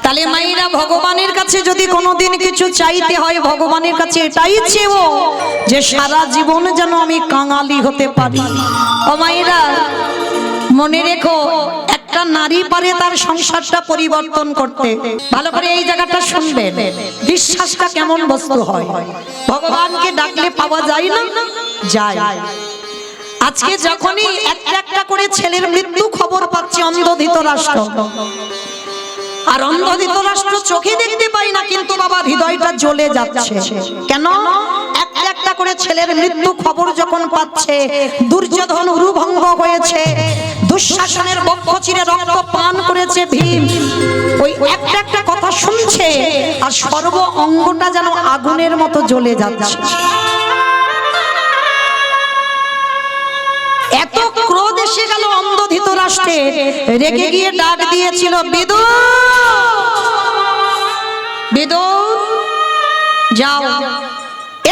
তাহলে মায়েরা ভগবানের কাছে যদি কোনোদিন কিছু চাইতে হয়, ভগবানের কাছে এটাই চেও যে সারা জীবন যেন আমি কাঙালি হতে পারি। ও মায়েরা মনে রেখো, একটা নারী পারে তার সংসারটা পরিবর্তন করতে। ভালো করে এই জায়গাটা শুনবেন, বিশ্বাসটা কেমন বস্তু হয়। ভগবানকে ডাকলে পাওয়া যায় না? যায়। আজকে যখনই একটা একটা করে ছেলের মৃত্যু খবর পাচ্ছে অন্ধ ধৃতরাষ্ট্র, আর অন্ধ ধৃতরাষ্ট্র চোখে দেখতে পাই না, কিন্তু বাবা হৃদয়টা জ্বলে যাচ্ছে। কেন? একটা একটা করে ছেলের মৃত্যু খবর যখন পাচ্ছে, দুর্যোধন উরুভঙ্গ হয়েছে, দুঃশাসনের বক্ষ চিরে রক্ত পান করেছে ভীম, ওই একটা একটা কথা শুনছে আর সর্ব অঙ্গটা যেন আগুনের মতো জ্বলে যাচ্ছে। এত ক্রোধ এসে গেল অন্ধ ধৃতরাষ্ট্রে, রেগে গিয়ে ডাক দিয়েছিল, বিদুর, বিদুর যাও,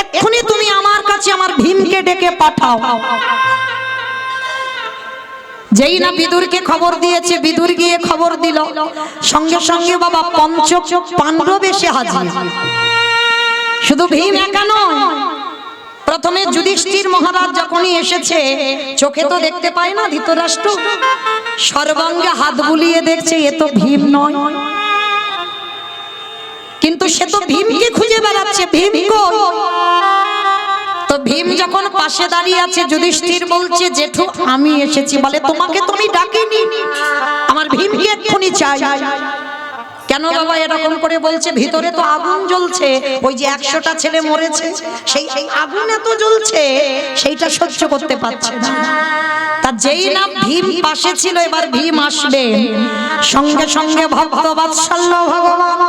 এক্ষুনি তুমি আমার কাছে আমার ভীমকে ডেকে পাঠাও। যেই না বিদুরকে খবর দিয়েছে, বিদুর গিয়ে খবর দিল, সঙ্গে সঙ্গে বাবা পঞ্চ পাণ্ডব এসে হাজির। শুধু ভীম একা নয়, প্রথমে যুধিষ্ঠির মহারাজ যখনই এসেছে, চোখে তো দেখতে পায় না ধৃতরাষ্ট্র, সর্বাঙ্গে হাত বুলিয়ে দেখছে এ তো ভীম নয়, কিন্তু সে তো ভীমকে খুঁজে বেড়াচ্ছে, ভীম কই? তো ভীম যখন পাশে দাঁড়িয়ে আছে, যুধিষ্ঠির বলছে, জেঠু আমি এসেছি। বলে, তোমাকে তুমি ডাকিনি, আমার ভীমকে এক্ষুনি চাই। কেন বাবা এরকম করে বলছে? ভিতরে তো আগুন জ্বলছে, ওই যে 100টা ছেলে মরেছে, সেই আগুন এত জ্বলছে, সেইটা সহ্য করতে পারছে না। তা যেই না ভীম পাশে ছিল, এবার ভীম আসবে, সঙ্গে সঙ্গে ভক্ত বাৎসল্য ভগবান,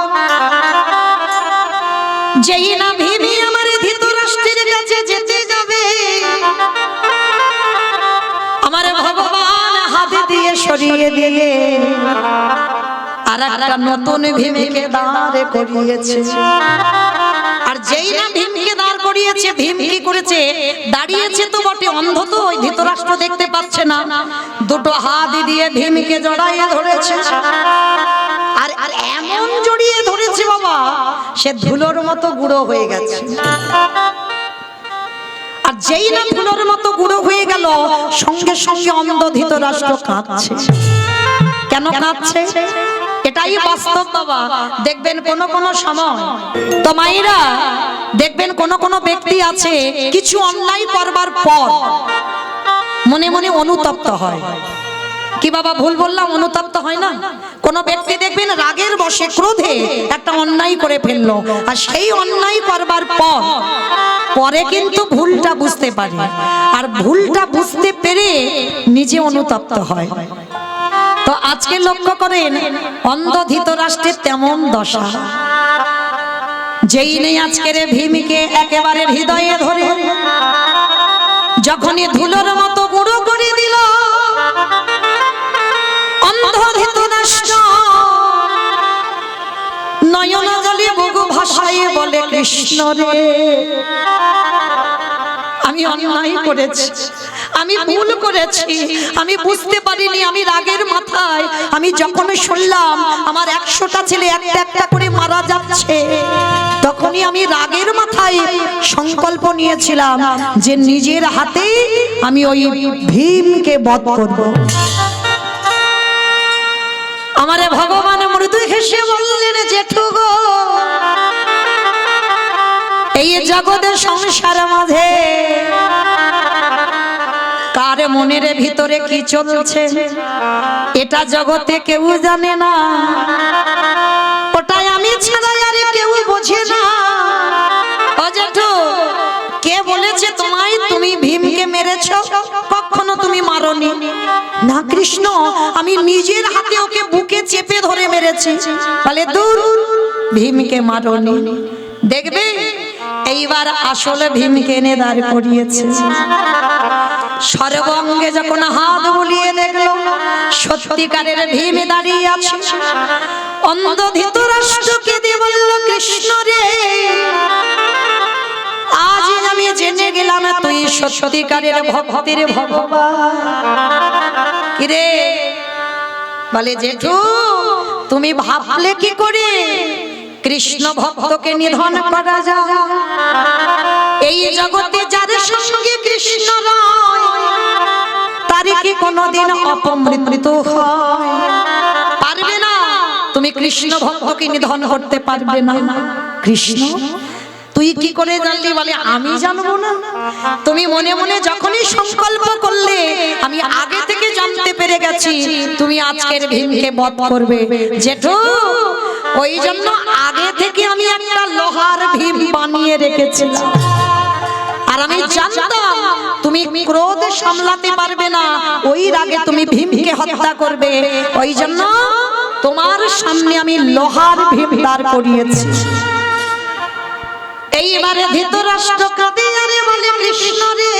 যেই না ভীমই আমার ধৃতরাষ্ট্রের কাছে যেতে যাবে, আমার ভগবান হাত দিয়ে সরিয়ে দিয়ে আর একটা নতুন ভীমকে দাঁড় করিয়েছে। আর যেই না ভীমকে দাঁড় করিয়েছে, ভীম কি করেছে? দাঁড়িয়েছে তো বটে, অন্ধ তো, ওই ধৃতরাষ্ট্র দেখতে পাচ্ছে না, দুটো হাত দিয়ে ভীমকে জড়াইয়ে ধরেছে। আর এমন জড়িয়ে ধরেছে বাবা, সে ধুলোর মতো গুঁড়ো হয়ে গেছে। আর যেই না ধুলোর মতো গুঁড়ো হয়ে গেল, সঙ্গে সঙ্গে অন্ধ ধৃতরাষ্ট্র কাঁদছে। কেন কাঁদছে? এটাই বাস্তব বাবা। দেখবেন কোন কোন সময় তো মায়েরা, দেখবেন কোন কোন ব্যক্তি আছে কিছু অন্যায় করবার পর মনে মনে অনুতপ্ত হয়। কি বাবা ভুল বললাম? অনুতপ্ত হয় না? কোন ব্যক্তি দেখবেন রাগের বশে, ক্রোধে একটা অন্যায় করে ফেললো, আর সেই অন্যায় করবার পরে কিন্তু ভুলটা বুঝতে পারে, আর ভুলটা বুঝতে পেরে নিজে অনুতপ্ত হয়। তো আজকে লক্ষ্য করেন, অন্ধ ধৃতরাষ্ট্রের তেমন দশা। যেই নেই আজকের ভীমকে একেবারে হৃদয়ে ধরে যখনই ধুলোর মতো গুঁড়ো করে দিল, অন্ধ ধৃতরাষ্ট্র নয়ন জলে বুকু ভাসাইয়ে বলে, কৃষ্ণ রে, আমি অন্যায় করেছি, আমি ভুল করেছি, আমি বুঝতে পারিনি, আমি রাগের মাথায়, আমি যখন শুনলাম আমার 100টা ছেলে একটা একটা করে মারা যাচ্ছে, তখনই আমি রাগের মাথায় সংকল্প নিয়েছিলাম যে নিজের হাতে আমি ওই ভীমকে বধ করব। আমারে ভগবান মৃদু হেসে বললেন, জেঠু গো, এই জগতের সংসার মাঝে কার মনের ভিতরে কি চলছে এটা জগতে কেউ জানে না, ওটাই আমি ছাড়া আর কেউ বোঝে না। ও জেঠু, কে বলেছে তোমায় তুমি ভীমকে মেরেছো? কখনো তুমি মারোনি। না কৃষ্ণ, আমি নিজের হাতে ওকে বুকে চেপে ধরে মেরেছি। বলে, দূর, ভীমকে মারোনি। দেখবে এইবার আসলে ভীমকে এনে দাঁড় করিয়েছে। সর্বাঙ্গে যখন হাত বুলিয়ে দেখলো সত্যিকারের ভীম দাঁড়িয়ে আছে, অন্ধ ধৃতরাষ্ট্রকে দিয়ে বলল, কৃষ্ণ রে, আজ আমি জেনে গেলাম তুই সত্যিকারের ভক্তের ভগবান। কিরে? বলে, জেঠু তুমি ভাবলে কি করে কৃষ্ণ ভক্তকে নিধন করা যায়? এই জগতে যার সঙ্গে কৃষ্ণ রয় তার কি কোনোদিন অপমৃত্যু হয়? পারবে না। তুমি কৃষ্ণ ভক্তকে নিধন করতে পারবে না। কৃষ্ণ তুই কি করে জানলি? বলে আমি জানবো না। তুমি মনে মনে যখনই সংকল্প করলে আমি আগে থেকে জানতে পেরে গেছি তুমি আজকের ভীমকে বধ করবে জেঠু। ওই জন্য আগে থেকে আমি একটা লোহার ভীম বানিয়ে রেখেছিলাম। আর আমি জানতাম তুমি ক্রোধ সামলাতে পারবে না, ওই রাগে তুমি ভীমকে হত্যা করবে। ওই জন্য তোমার সামনে আমি লোহার ভীম দাঁড় করিয়েছি। এইবারে ধৃতরাষ্ট্র কাঁদে আরে বলে কৃষ্ণ রে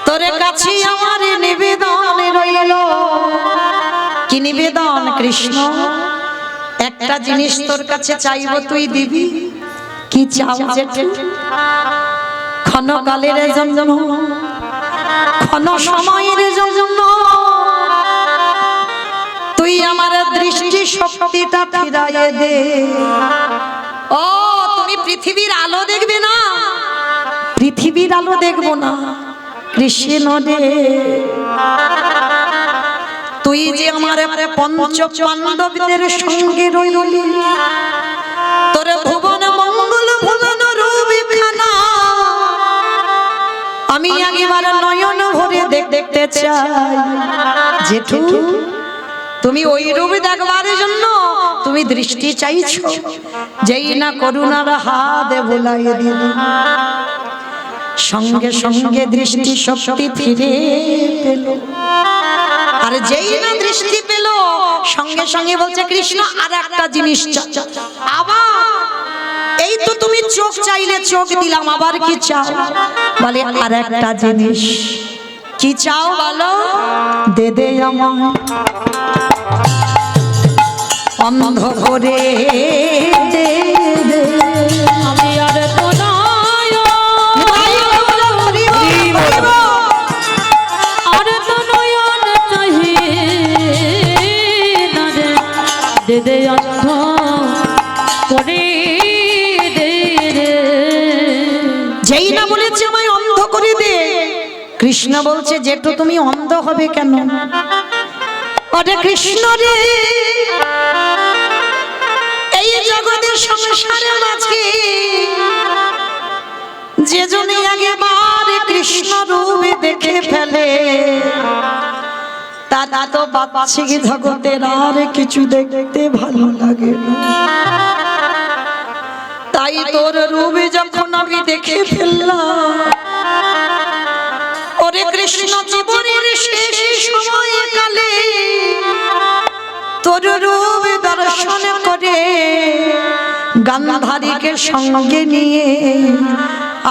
তোর কাছে আমার নিবেদন রইল। কি নিবেদন? কৃষ্ণ একটা জিনিস তোর কাছে চাইবো, তুই দিবি। কি চাও জেঠু? ক্ষণকালের জন্য, ক্ষণ সময়ের জন্য তুই আমার দৃষ্টি শক্তিটা ফিরাইয়ে দে। ও তুমি পৃথিবীর আলো দেখবে না? পৃথিবীর আলো দেখবো না কৃষ্ণ রে। তুই যে আমার পঞ্চ পাণ্ডবদের সঙ্গে রইলি, তোর ভুবন মঙ্গল ভুবন রূপখানা আমি একবার নয়ন ভরে দেখতে চাই। জেঠু তুমি ওই রূপ দেখবার জন্য তুমি দৃষ্টি চাইছো, যেই না করুণার হাত বোলাইয়ে দিল সঙ্গে সঙ্গে দৃষ্টি শক্তি ফিরে পেল। আর যেই না দৃষ্টি পেল সঙ্গে সঙ্গে বলছে কৃষ্ণ আর একটা জিনিস আবার। এই তো তুমি চোখ চাইলে চোখ দিলাম, আবার কি চাও? বলে আর একটা জিনিস। কি চাও বলো? দে দে আমায় অন্ধ করে দে দে। আমি আর তো নয় আর তো নয়ন চাহি না রে, দে দে অন্ধ করে দে রে। যেই না বলেছে আমায় অন্ধ করে দে, কৃষ্ণ বলছে জেঠু তুমি অন্ধ হবে কেন? ওরে কৃষ্ণ রে এই জগতের সংসারে মাঝে যে জনে আগেবারে কৃষ্ণ রূপে দেখে ফেলে তা তো বাচ্চিক জগতের আর কিছু দেখতে ভালো লাগে না। তাই তোর রূপে যখন আমি দেখে ফেললাম, ওরে কৃষ্ণ জীবনের শেষ সময়ে কালে তোর রূপ দর্শন করে গান্ধারীকে সঙ্গে নিয়ে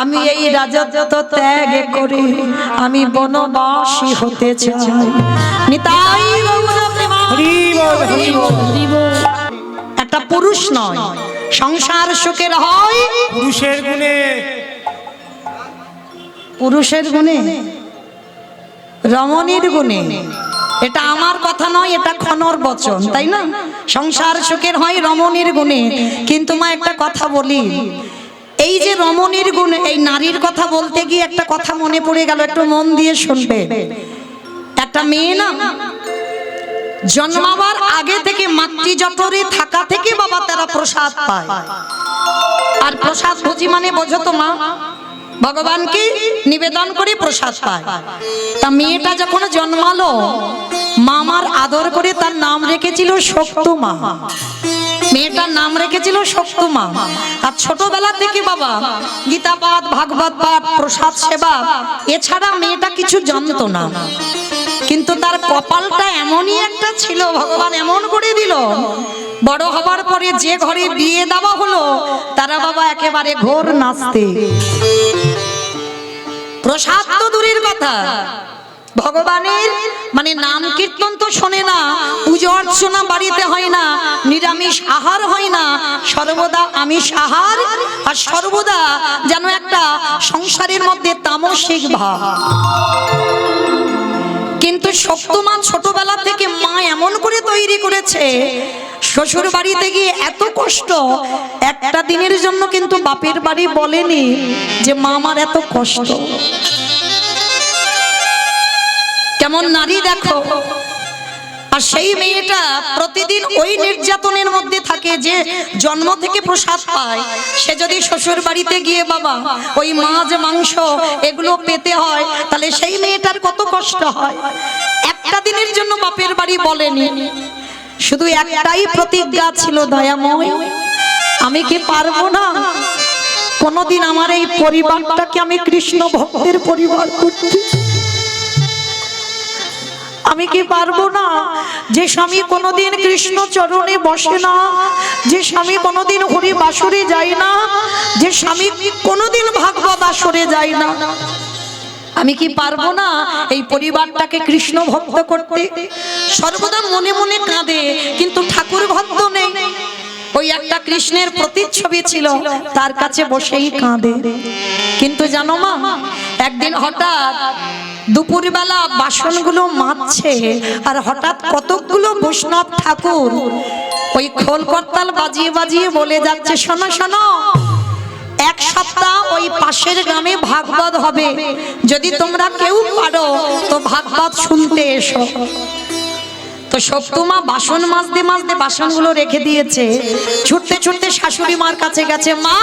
আমি এই রাজত্ব ত্যাগ করে আমি বনবাসী হতে চাই। নিতাই একটা পুরুষ নয়, সংসার সুখের হয় পুরুষের গুণে। পুরুষের গুণে, রমণীর গুণে। এটা আমার কথা নয়, এটা ক্ষণর বচন, তাই না? সংসার সুখের হয় রমণীর গুণে। কিন্তু মা একটা কথা বলি, এই যে রমণীর গুণ, এই নারীর কথা বলতে গিয়ে একটা কথা মনে পড়ে গেল, একটু মন দিয়ে শুনবে। একটা মেয়ে না জন্মাবার আগে থেকে মাতৃজঠরে থাকা থেকে বাবা তারা প্রসাদ পায়। আর প্রসাদ ভোজি মানে বোঝো তো মা, ভগবানকে নিবেদন করে প্রসাদ পায়। তা মেয়েটা যখন জন্মালো মামার আদর করে তার নাম রেখেছিল শক্তমা। মেয়েটার নাম রেখেছিল শক্তমা। আর ছোটবেলা থেকে বাবা গীতা পাঠ, ভাগবত পাঠ, প্রসাদ সেবা এছাড়া মেয়েটা কিছু জানতো না। কিন্তু তার কপালটা এমনই একটা ছিল, ভগবান এমন করে দিল, বড় হবার পরে যে ঘরে বিয়ে দেওয়া হলো তারা বাবা একেবারে ঘোর নাচতে। প্রসাদ তো দূরের কথা, ভগবানের মানে নাম কীর্তন তো শোনে না, পুজো অর্চনা বাড়িতে হয় না, নিরামিষ আহার হয় না, সর্বদা আমিষ আহার। আর সর্বদা যেন একটা সংসারের মধ্যে তামসিক ভাব। কিন্তু সপ্তমা ছোটবেলা থেকে মা এমন করে তৈরি করেছে, শ্বশুর বাড়িতে গিয়ে এত কষ্ট, একটা দিনের জন্য কিন্তু বাপের বাড়ি বলেনি যে মা আমার এত কষ্ট। কেমন নারী দেখো। আর সেই মেয়েটা প্রতিদিন ওই নির্যাতনের মধ্যে থাকে, যে জন্ম থেকে প্রসাদ পায়, সে যদি শ্বশুর বাড়িতে গিয়ে বাবা ওই মাছ মাংস এগুলো পেতে হয়, তাহলে সেই মেয়েটার কত কষ্ট হয়। একটা দিনের জন্য বাপের বাড়ি বলেনি, শুধু একটাই প্রতিজ্ঞা ছিল, দয়াময় আমি কি পারবো না কোনদিন আমার এই পরিবারটাকে আমি কৃষ্ণ ভক্তের পরিবার করতে? আমি কি পারবো না যে স্বামী কোনোদিন কৃষ্ণ চরণে বসে না, যে স্বামী কোনোদিন হরি বাসরে যায় না, যে স্বামী কোনোদিন ভাগবত আসরে যায় না, আমি কি পারবো না এই পরিবারটাকে কৃষ্ণ ভক্ত করতে? সর্বদা মনে মনে কাঁদে, কিন্তু ঠাকুর ভক্ত নেই। ওই একটা কৃষ্ণের প্রতিচ্ছবি ছিল, তার কাছে বসেই কাঁদে। কিন্তু জানো মা, একদিন হঠাৎ দুপুরবেলা বাসনগুলো মাজছে, আর হঠাৎ কতকগুলো বৈষ্ণব ঠাকুর ওই খোল করতাল বাজিয়ে বাজিয়ে বলে যাচ্ছে, শোনো শোনো, এক সপ্তাহ ওই পাশের গ্রামে ভাগবত হবে, যদি তোমরা কেউ পারো তো ভাগবত শুনতে এসো। তো সপ্তমা বাসন মাজতে মাজতে বাসনগুলো রেখে দিয়েছে, ছুটতে ছুটতে শাশুড়ি মার কাছে গেছে, মা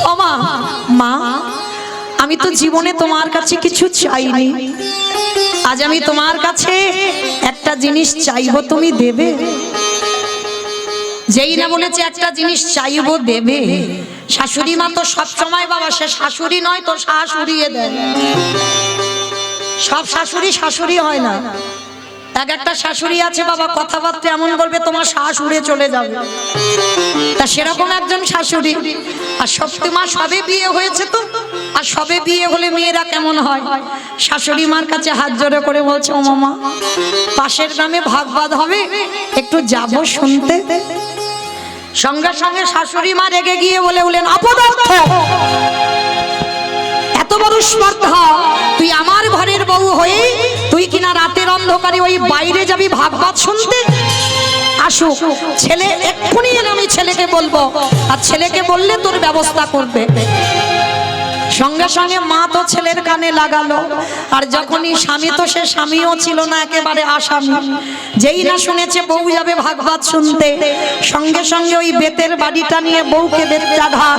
ও মা, মা আমি তো জীবনে তোমার কাছে কিছু চাইনি, আজ আমি তোমার কাছে একটা জিনিস চাইবো, তুমি দেবে? যেই না বলেছে একটা জিনিস চাইবো দেবে, শাশুড়ি মা তো সব সময় বাবা, সে শাশুড়ি নয় তো শাশুড়িয়ে দেয়। সব শাশুড়ি শাশুড়ি হয় না, এক একটা শাশুড়ি আছে বাবা কথাবার্তা এমন বলবে তোমার শ্বাস উড়ে চলে যাবে, তা সেরকম একজন শাশুড়ি। আর সপ্তমা সবে বিয়ে হয়েছে তো, আর সবে বিয়ে হলে মেয়েরা কেমন হয়, শাশুড়ি মার কাছে হাত জোড়ে করে বলছে, ও মামা পাশের গ্রামে ভাগবত হবে, একটু যাব শুনতে। সঙ্গে সঙ্গে শাশুড়ি মা রেগে গিয়ে বলে উঠলেন, অপদার্থ, এত বড় স্পর্ধা, তুই আমার ঘরের বউ হয়ে তুই কিনা রাতের অন্ধকারে ওই বাইরে যাবি ভাগবত শুনতে? আসুক ছেলে, এক্ষুনি আমি ছেলেকে বলবো, আর ছেলেকে বললে তোর ব্যবস্থা করবে। সঙ্গে সঙ্গে মা তো ছেলের কানে লাগালো, আর যখনই স্বামী, তো সে স্বামীও ছিল না, একেবারে আসামি, যেই না শুনেছে বউ যাবে ভাগবত শুনতে, সঙ্গে সঙ্গে ওই বেতের বাড়িটা নিয়ে বউকে বেতটা ঘা,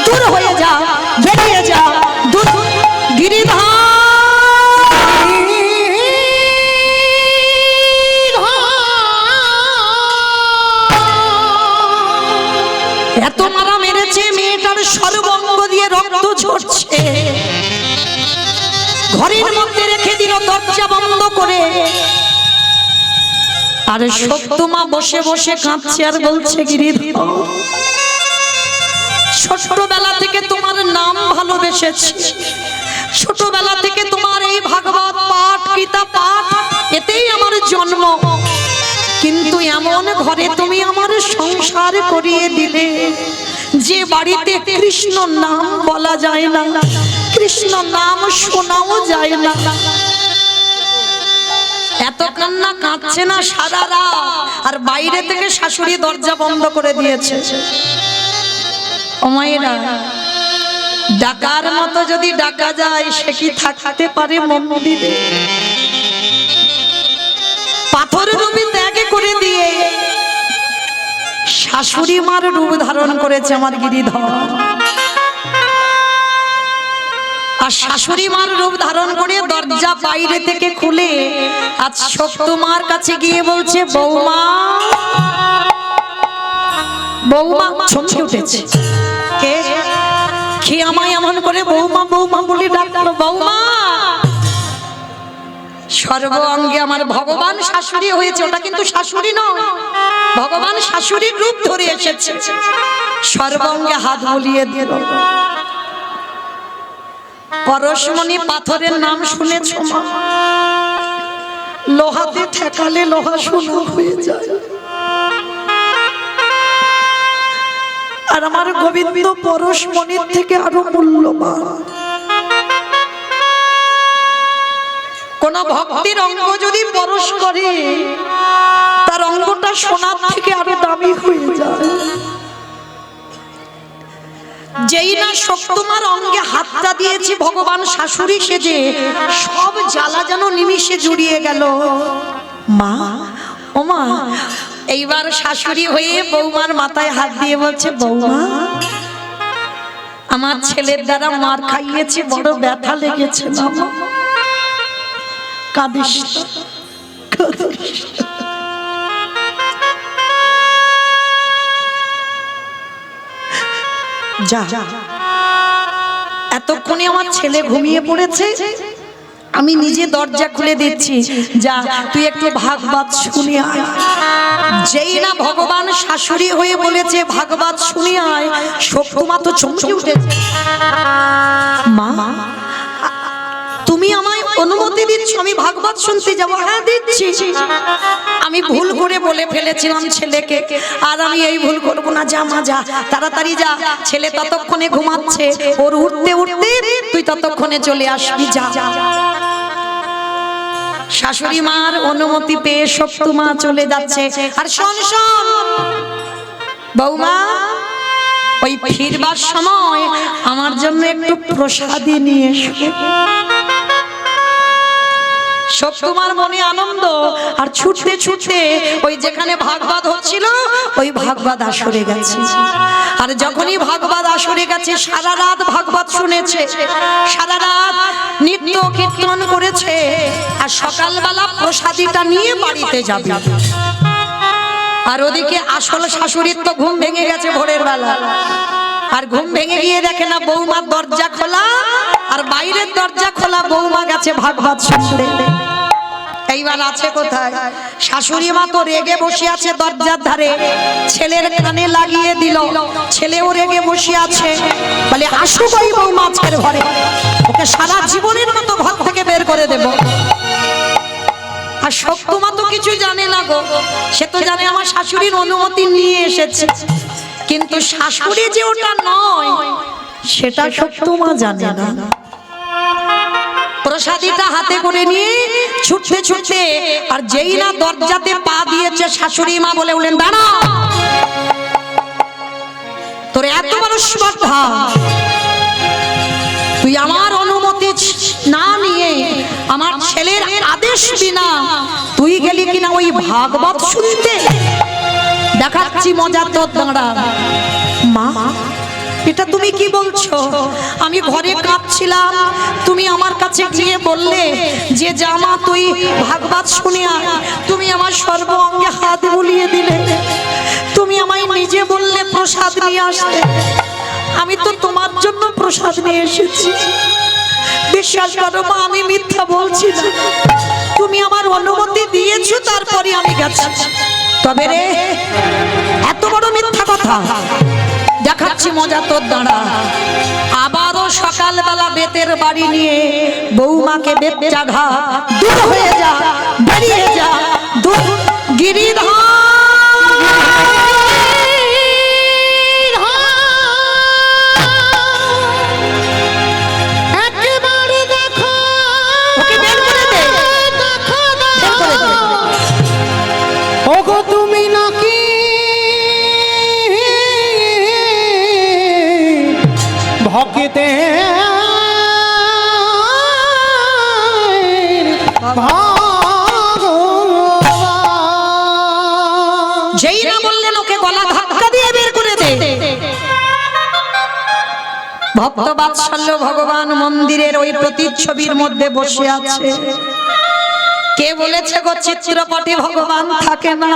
দূর হয়ে যা, বেরিয়ে যা, দূর গিরিধর। এত মারা মেরেছে, মেয়েটার সর্বঙ্গ দিয়ে রক্ত ঝরছে, ঘরের মধ্যে রেখে দিল দরজা বন্ধ করে। আর সপ্তমা বসে বসে কাঁদছে আর বলছে, গিরিধর ছোটবেলা থেকে তোমার নাম ভালোবেসেছি, ছোটবেলা থেকে তোমার এই ভাগবত পাঠ, গীতা পাঠ, এতেই আমার জন্ম, কিন্তু এমন ঘরে তুমি আমার সংসার করিয়ে দিলে যে বাড়িতে কৃষ্ণ নাম বলা যায় না, কৃষ্ণ নাম শোনাও যায় না। এত কান্না কাঁদছে না সারা রাত, আর বাইরে থেকে শাশুড়ি দরজা বন্ধ করে দিয়েছে। ও মায়েরা, ডাকার মতো যদি ডাকা যায়, সে কি থাকতে পারে মন্দিরে? পাথর রূপে ত্যাগ করে দিয়ে শাশুড়ি মার রূপ ধারণ করেছে আমার গিরিধর। আর শাশুড়ি মার রূপ ধারণ করে দরজা বাইরে থেকে খুলে আজ সপ্তমার কাছে গিয়ে বলছে, বৌমা, বৌমা। চমকে উঠেছে, কে কি আমায় এমন করে বৌমা বৌমা বলে ডাকলো? বৌমা, সর্ব অঙ্গে আমার ভগবান শাশুড়ি হয়েছে, ওটা কিন্তু শাশুড়ি নয়, ভগবান শাশুড়ির রূপ ধরে এসেছে। সর্ব অঙ্গে হাত বুলিয়ে দিল। পরশমণি পাথরের নাম শুনেছ মা? লোহাতে ঠেকালে লোহা সোনা হয়ে যায়, আর আমার গোবিন্দ পরশমণির থেকে আরো মূল্যবান। কোন ভক্তির অঙ্গ যদি পরশ করে তার অঙ্গটা সোনার থেকে আরো দামি হয়ে যায়। যেই না শক্তমার অঙ্গে হাতটা দিয়েছি ভগবান শাশুড়ি সেজে, সব জ্বালা যেন নিমিষে জুড়িয়ে গেল। মা, ও মা, এইবার শাশুড়ি হয়ে বৌমার মাথায় হাত দিয়ে বলছে, বৌমা আমার ছেলের দ্বারা মার খাইয়েছি, বড় ব্যথা লেগেছে বাবা, কাঁদিস না, কাঁদিস না। যা, এতক্ষণে আমার ছেলে ঘুমিয়ে পড়েছে, আমি নিজে দরজা খুলে দিচ্ছি, যা তুই একটু ভাগবত শুনে আয়। যেই না ভগবান শাশুড়ি হয়ে বলেছে ভাগবত শুনে আয়, শক্তিমা তো চমকে উঠেছে। মা, তুমি আমায় অনুমতি দিচ্ছ আমি ভাগবত শুনতে যাবো? হ্যাঁ দিচ্ছি। আমি ভুল করে বলে ফেলেছিলাম ছেলেকে, আর আমি এই ভুল করব না। যা মা, যা, তাড়াতাড়ি যা, ছেলে ততক্ষণে ঘুমাচ্ছে, ওর উঠতে উঠতে তুই ততক্ষণে চলে আসবি, যা। শাশুড়ি মার অনুমতি পেয়ে শক্তিমা চলে যাচ্ছে। আর শোন শোন বৌমা, ওই ফিরবার সময় আমার জন্য একটু প্রসাদী নিয়ে এসো। শক্তিমার মনে আনন্দ, আর ছুটতে ছুটতে ওই যেখানে ভাগবত হচ্ছিল ওই ভাগবত আসরে গেছে। আর যখনই ভাগবত আসরে গেছে, সারা রাত ভাগবত শুনেছে, সারা রাত নিত্য কীর্তন করেছে, আর সকালবেলা প্রসাদীটা নিয়ে বাড়িতে যাবে। আর ওদিকে আসল শাশুড়ির তো ঘুম ভেঙে গেছে ভোরের বেলা, আর ঘুম ভেঙে গিয়ে দেখে না বৌমার দরজা খোলা, আর বাইরের দরজা খোলা, বৌমা গেছে ভাগবত শুনতে। এইবার আছে কোথায়? শাশুড়ি মা তো রেগে বসে আছে দরজার ধারে, ছেলের কানে লাগিয়ে দিল, ছেলেও রেগে বসে আছে, বলে আসুক ওই বৌমা আজকের ঘরে, ওকে সারা জীবনের মতো ঘর থেকে বের করে দেব। আর শক্তিমা তো কিছু জানে না গো, সে তো জানে আমার শাশুড়ির অনুমতি নিয়ে এসেছে, কিন্তু শাশুড়ি যে ওটা নয় সেটা শক্তিমা জানে না। প্রসাদীটা হাতে করে নিয়ে ছুটতে ছুটতে, আর যেই না দরজাতে পা দিয়েছে শাশুড়ি মা বলে উঠলেন, দাঁড়া, তোর এত বড় স্পর্ধা, তুই আমার অনুমতি না নিয়ে আমার ছেলের আদেশ বিনা তুই গেলি কিনা ওই ভাগবত শুনতে? দেখাচ্ছি মজা তোর, দাঁড়া। মা, এটা তুমি কি বলছো? আমি ঘরে কাঁদছিলাম, তুমি আমার কাছে গিয়ে বললে যে জামা তুই ভাগবত শুনে আয়, তুমি আমার সর্ব অঙ্গে হাত বুলিয়ে দিলে, তুমি আমায় নিজে বললে প্রসাদ নিয়ে আসতে, আমি তো তোমার জন্য প্রসাদ নিয়ে এসেছি। বিশ্বাস করো মা, আমি মিথ্যা বলছি না, তুমি আমার অনুমতি দিয়েছো তারপরে আমি গেছি। তবে রে, এত বড় মিথ্যা কথা, দেখাচ্ছি মজা তোর, দাঁড়া। আবারও সকালবেলা বেতের বাড়ি নিয়ে বৌমাকে বেতটা ঘা, দূর হয়ে যা, বেরিয়ে যা, দূর গিরিধর। ভক্তে যেই না বললেন ওকে গলা ধাক্কা দিয়ে বের করে দে। ভক্ত বাৎসল্য ভগবান মন্দিরের ওই প্রতিচ্ছবির মধ্যে বসে আছে। কে বলেছে গো চিত্রপটে ভগবান থাকে না?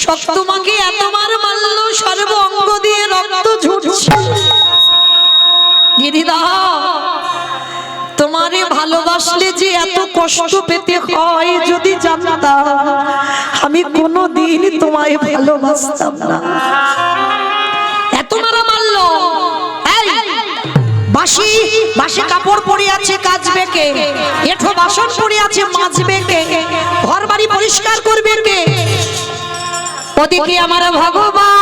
শক্তিমাকে এতবার মারল, সর্ব অঙ্গ দিয়ে রক্ত ঝরছে। গিরিধর, তোমারে ভালোবাসলে যে এত কষ্ট পেতে হয় যদি জানতাম, আমি কোনোদিন তোমায় ভালোবাসতাম না। এত মারা মারলো, বাসি বাসি কাপড় পরে আছে কাচবে কে? এঠো বাসন পরে আছে মাজবে কে? ঘর বাড়ি পরিষ্কার করবে কে? ওদিকে আমার ভগবান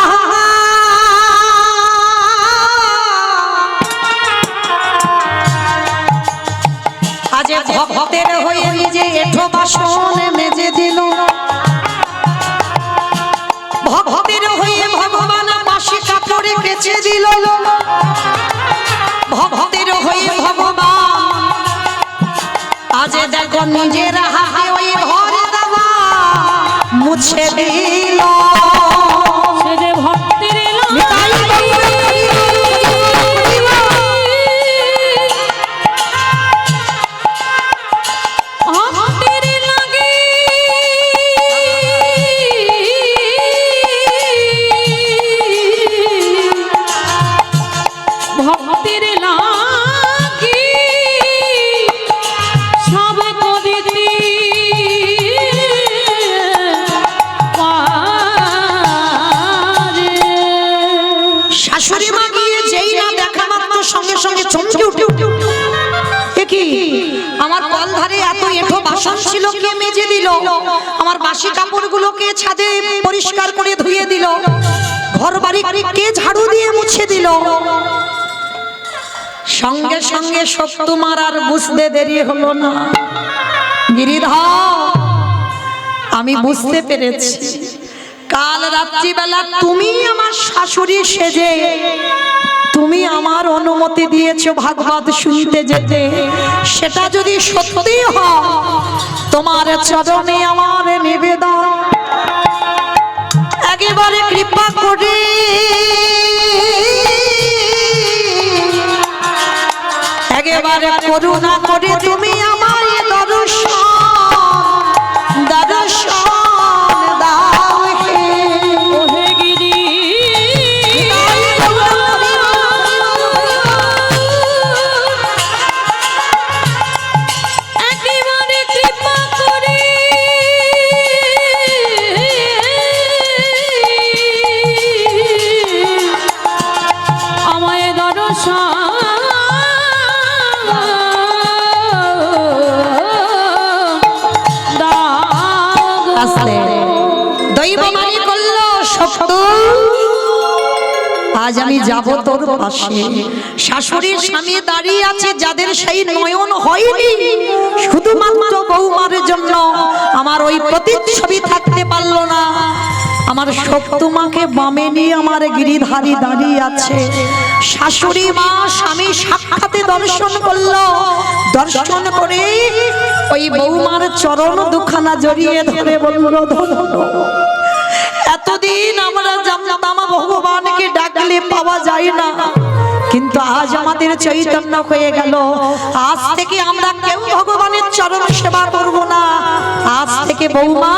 আজ ভক্তের হয়ে নিজে এঠো বাসন মেজে দিল, ভক্তের হয়ে ভগবান বাসি কাপড়ে কেচে দিল, ভক্তের হয়ে ভগবান আজ দেখো নিজের হাতে ওই ঘর দেওয়া মুছে দিল। সে যে ভক্তের ভক্তের লাগি সব করিতে পারে। শাশুড়ি মা গিয়ে যেই না দেখা মাত্র সঙ্গে সঙ্গে চমকে উঠে কি আমার কল ধারে এত এঁঠো বাসন ছিল কে মেজে দিল, আমার বাসি কাপড়গুলোকে ছাদে পরিষ্কার করে ধুয়ে দিল, ঘর বাড়ি কে ঝাড়ু দিয়ে মুছে দিল। সঙ্গে সঙ্গে সব তোমার আর বুঝতে দেরি হলো না। গিরিধর আমি বুঝতে পেরেছি কাল রাত্রিবেলা তুমি আমার শাশুড়ি সেজে তুমি আমার অনুমতি দিয়েছো ভাগবত শুনতে যেতে, সেটা যদি সত্যি হয় তোমার চরণে আমার নিবেদন, একেবারে কৃপা করে একেবারে করুণা করে তুমি আমার দর্শন দাও হে। ওহে গিরি একেবারে কৃপা করে আমায় দর্শন আসলে দৈব মানি করলো সত্য, আজ আমি যাব তোর পাশে। শাশুড়ির স্বামী দাঁড়িয়ে আছে যাদের সেই নয়ন হয়নি, শুধুমাত্র বৌমার জন্য আমার ওই প্রতিচ্ছবি থাকতে পারলো না। আমার সপ্তমাকে বামে নিয়ে আমার গিরিধারী দাঁড়িয়ে আছে। শাশুড়ি মা স্বামী সাক্ষাতে দর্শন করলো, দর্শন করে ওই বৌমার চরণ দুখানা জড়িয়ে ধরে বলল ধন্য। এতদিন আমরা জানতাম ভগবানকে ডাকলে পাওয়া যায় না, কিন্তু আজ আমাদের চৈতন্য হয়ে গেল। আজ থেকে আমরা কেউ ভগবানের চরণ সেবা করব না। আজ থেকে বৌমা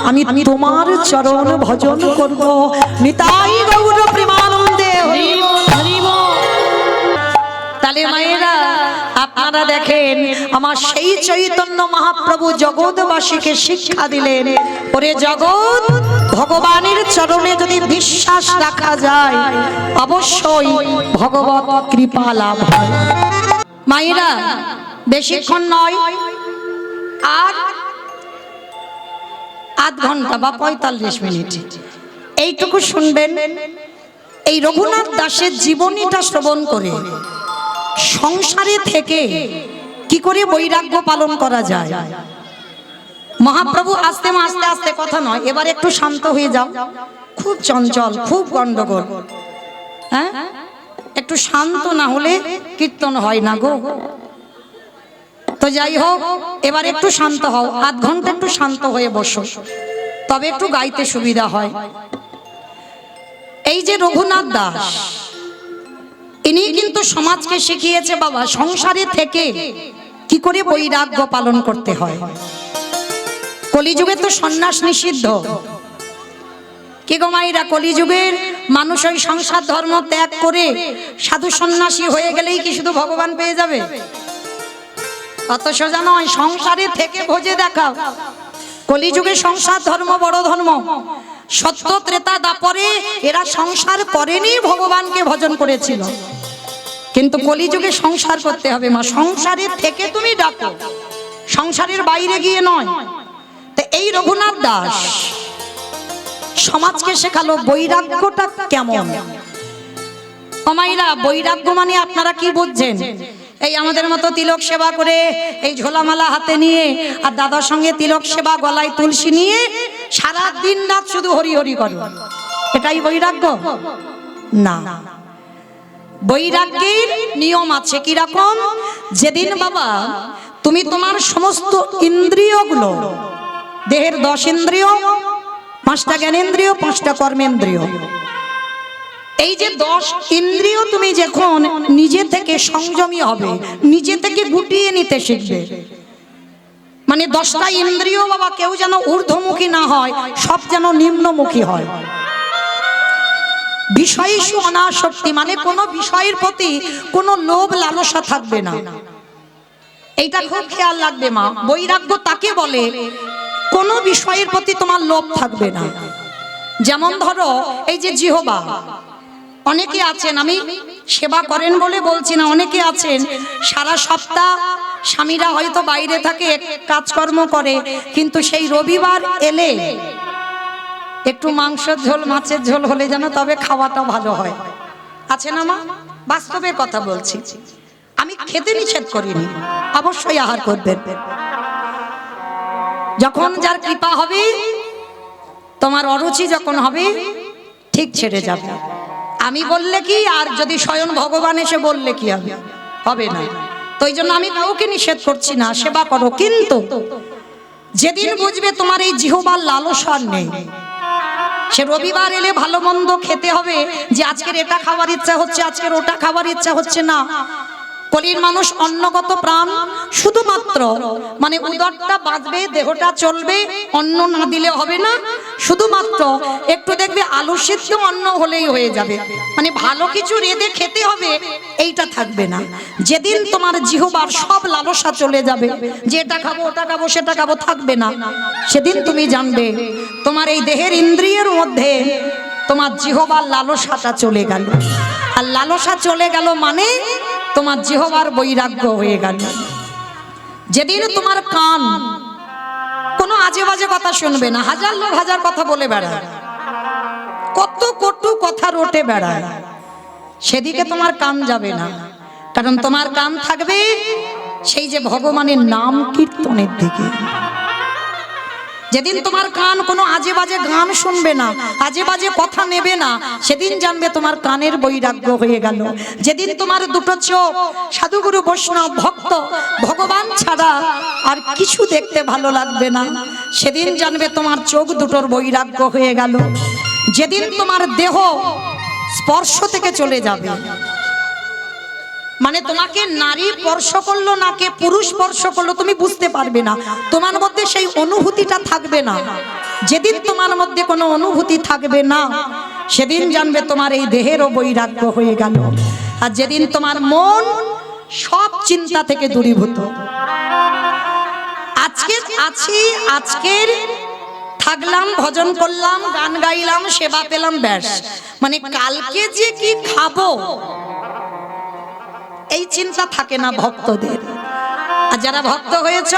আমি তোমার চরণ ভজন করব। নিতাই গৌর প্রেমানন্দে হরি বল, হরি বল। তাহলে মায়েরা আপনারা দেখেন আমার সেই চৈতন্য মহাপ্রভু জগৎবাসীকে শিক্ষা দিলেন, ওরে জগৎ ভগবানের চরণে যদি বিশ্বাস রাখা যায় অবশ্যই ভগবত কৃপা লাভ হয়। মায়েরা বেশিক্ষণ নয়, আর আধ ঘন্টা বা 45 মিনিট এইটুকু শুনবেন। এই রঘুনাথ দাসের জীবনীটা শ্রবণ করে সংসারে থেকে কি করে বৈরাগ্য পালন করা যায়। মহাপ্রভু আস্তে আস্তে আস্তে কথা নয়, এবার একটু শান্ত হয়ে যাও, খুব চঞ্চল, খুব গন্ডগোল, হ্যাঁ একটু শান্ত না হলে কীর্তন হয় না গো। তো যাই হোক, এবার একটু শান্ত হও, আধ ঘন্টা একটু শান্ত হয়ে বসো, তবে একটু গাইতে সুবিধা হয়। এই যে রঘুনাথ দাস, ইনি কিন্তু সমাজকে শিখিয়েছে বাবা সংসারে থেকে কি করে বৈরাগ্য পালন করতে হয়। কলিযুগে তো সন্ন্যাস নিষিদ্ধ, কি গো মায়েরা, কলিযুগের মানুষ ওই সংসার ধর্ম ত্যাগ করে সাধু সন্ন্যাসী হয়ে গেলেই কি শুধু ভগবান পেয়ে যাবে? অত সোজা নয়, সংসারে থেকে ভোজে দেখাও। কলিযুগে সংসার ধর্ম বড় ধর্ম, সত্য ত্রেতা দাপরে এরা সংসার করেনি, ভগবানকে ভজন করেছিল। কিন্তু কলিযুগে সংসার করতে হবে মা, সংসারের থেকে তুমি ডাকো, সংসারের বাইরে গিয়ে নয়। তো এই রঘুনাথ দাস সমাজকে শেখালো বৈরাগ্যটা কেমন। মায়েরা বৈরাগ্য মানে আপনারা কি বুঝছেন? এই আমাদের মতো তিলক সেবা করে এই ঝোলামালা হাতে নিয়ে আর দাদার সঙ্গে তিলক সেবা, গলায় তুলসী নিয়ে সারা দিন রাত শুধু হরি হরি করো, এটাই বৈরাগ্য না। বৈরাগ্যের নিয়ম আছে কিরকম? যেদিন বাবা তুমি তোমার সমস্ত ইন্দ্রিয়গুলো, দেহের 10 ইন্দ্রিয়, 5টা জ্ঞানেন্দ্রিয়, 5টা কর্মেন্দ্রিয়, এই যে 10 ইন্দ্রিয় তুমি যখন নিজে থেকে সংযমী হবে, নিজে থেকে গুটিয়ে নিতে শিখবে, মানে 10টা ইন্দ্রিয় বাবা কেউ যেন ঊর্ধ্বমুখী না হয়, সব যেন নিম্নমুখী হয়। বিষয়সু অনাসক্তি, মানে কোনো বিষয়ের প্রতি কোনো লোভ লালসা থাকবে না। এইটা খুব খেয়াল রাখবে মা। বৈরাগ্য তাকে বলে কোনো বিষয়ের প্রতি তোমার লোভ থাকবে না। যেমন ধরো এই যে জিহ্বা, অনেকে আছেন, আমি সেবা করেন বলে বলছি না, অনেকে আছেন সারা সপ্তাহ স্বামীরা হয়তো বাইরে থাকে, কাজকর্ম করে, কিন্তু সেই রবিবার এলে একটু মাংসের ঝোল, মাছের ঝোল হলে যেন তবে খাওয়াটা ভালো হয়। আছে না মা? বাস্তবের কথা বলছি। আমি খেতে নিষেধ করিনি, অবশ্যই আহার করবেন। যখন যার কৃপা হবে, তোমার অরুচি যখন হবে, ঠিক ছেড়ে যাবে। আমি বললে কি, আর যদি স্বয়ং ভগবান এসে বললে কি হবে? হবে না। তো এই জন্য আমি কাউকে নিষেধ করছি না, সেবা করো, কিন্তু যেদিন বুঝবে তোমার এই জিহ্বার লালসা নেই, সে রবিবার এলে ভালো মন্দ খেতে হবে, যে আজকের এটা খাবার ইচ্ছা হচ্ছে, আজকের ওটা খাবার ইচ্ছা হচ্ছে না। কলির মানুষ অন্নগত প্রাণ, শুধুমাত্র মানে উদরটা বাঁচবে, দেহটা চলবে, অন্ন না দিলে হবে না। শুধুমাত্র একটু দেখবে আলু সিদ্ধ অন্ন হলেই হয়ে যাবে, মানে ভালো কিছু রেঁধে খেতে হবে, এইটা থাকবে না। যেদিন তোমার জিহ্বার সব লালসা চলে যাবে, যে এটা খাবো, ওটা খাবো, সেটা খাবো, থাকবে না, সেদিন তুমি জানবে তোমার এই দেহের ইন্দ্রিয়ের মধ্যে তোমার জিহ্বার লালসাটা চলে গেল। আর লালসা চলে গেল মানে তোমার জিহ্বার বৈরাগ্য হয়ে গেল। যেদিন তোমার কান কোনো আজে বাজে কথা শুনবে না, হাজার লোক হাজার কথা বলে বেড়ায়, কত কটু কথা রটে বেড়ায়, সেদিকে তোমার কান যাবে না। কারণ তোমার কান থাকবে সেই যে ভগবানের নাম কীর্তনের দিকে। যেদিন তোমার কান কোনো আজে বাজে গান শুনবে না, আজে বাজে কথা নেবে না, সেদিন জানবে তোমার কানের বৈরাগ্য হয়ে গেল। যেদিন তোমার দুটো চোখ সাধুগুরু বৈষ্ণব ভক্ত ভগবান ছাড়া আর কিছু দেখতে ভালো লাগবে না, সেদিন জানবে তোমার চোখ দুটোর বৈরাগ্য হয়ে গেল। যেদিন তোমার দেহ স্পর্শ থেকে চলে যাবে, মানে তোমাকে নারী স্পর্শ করলো, নাকে পুরুষ স্পর্শ করলো, তুমি বুঝতে পারবে না, তোমার মধ্যে সেই অনুভূতিটা থাকবে না। যেদিন তোমার মধ্যে কোনো অনুভূতি থাকবে না, সেদিন জানবে তোমার এই দেহেরও বৈরাগ্য হয়ে গেল। আর যেদিন তোমার মন সব চিন্তা থেকে দূরীভূত, আজকে আছি, আজকের থাকলাম, ভজন করলাম, গান গাইলাম, সেবা পেলাম, ব্যাস, মানে কালকে যে কি খাবো এই চিন্তা থাকে না ভক্তদের। আর যারা ভক্ত হয়েছ,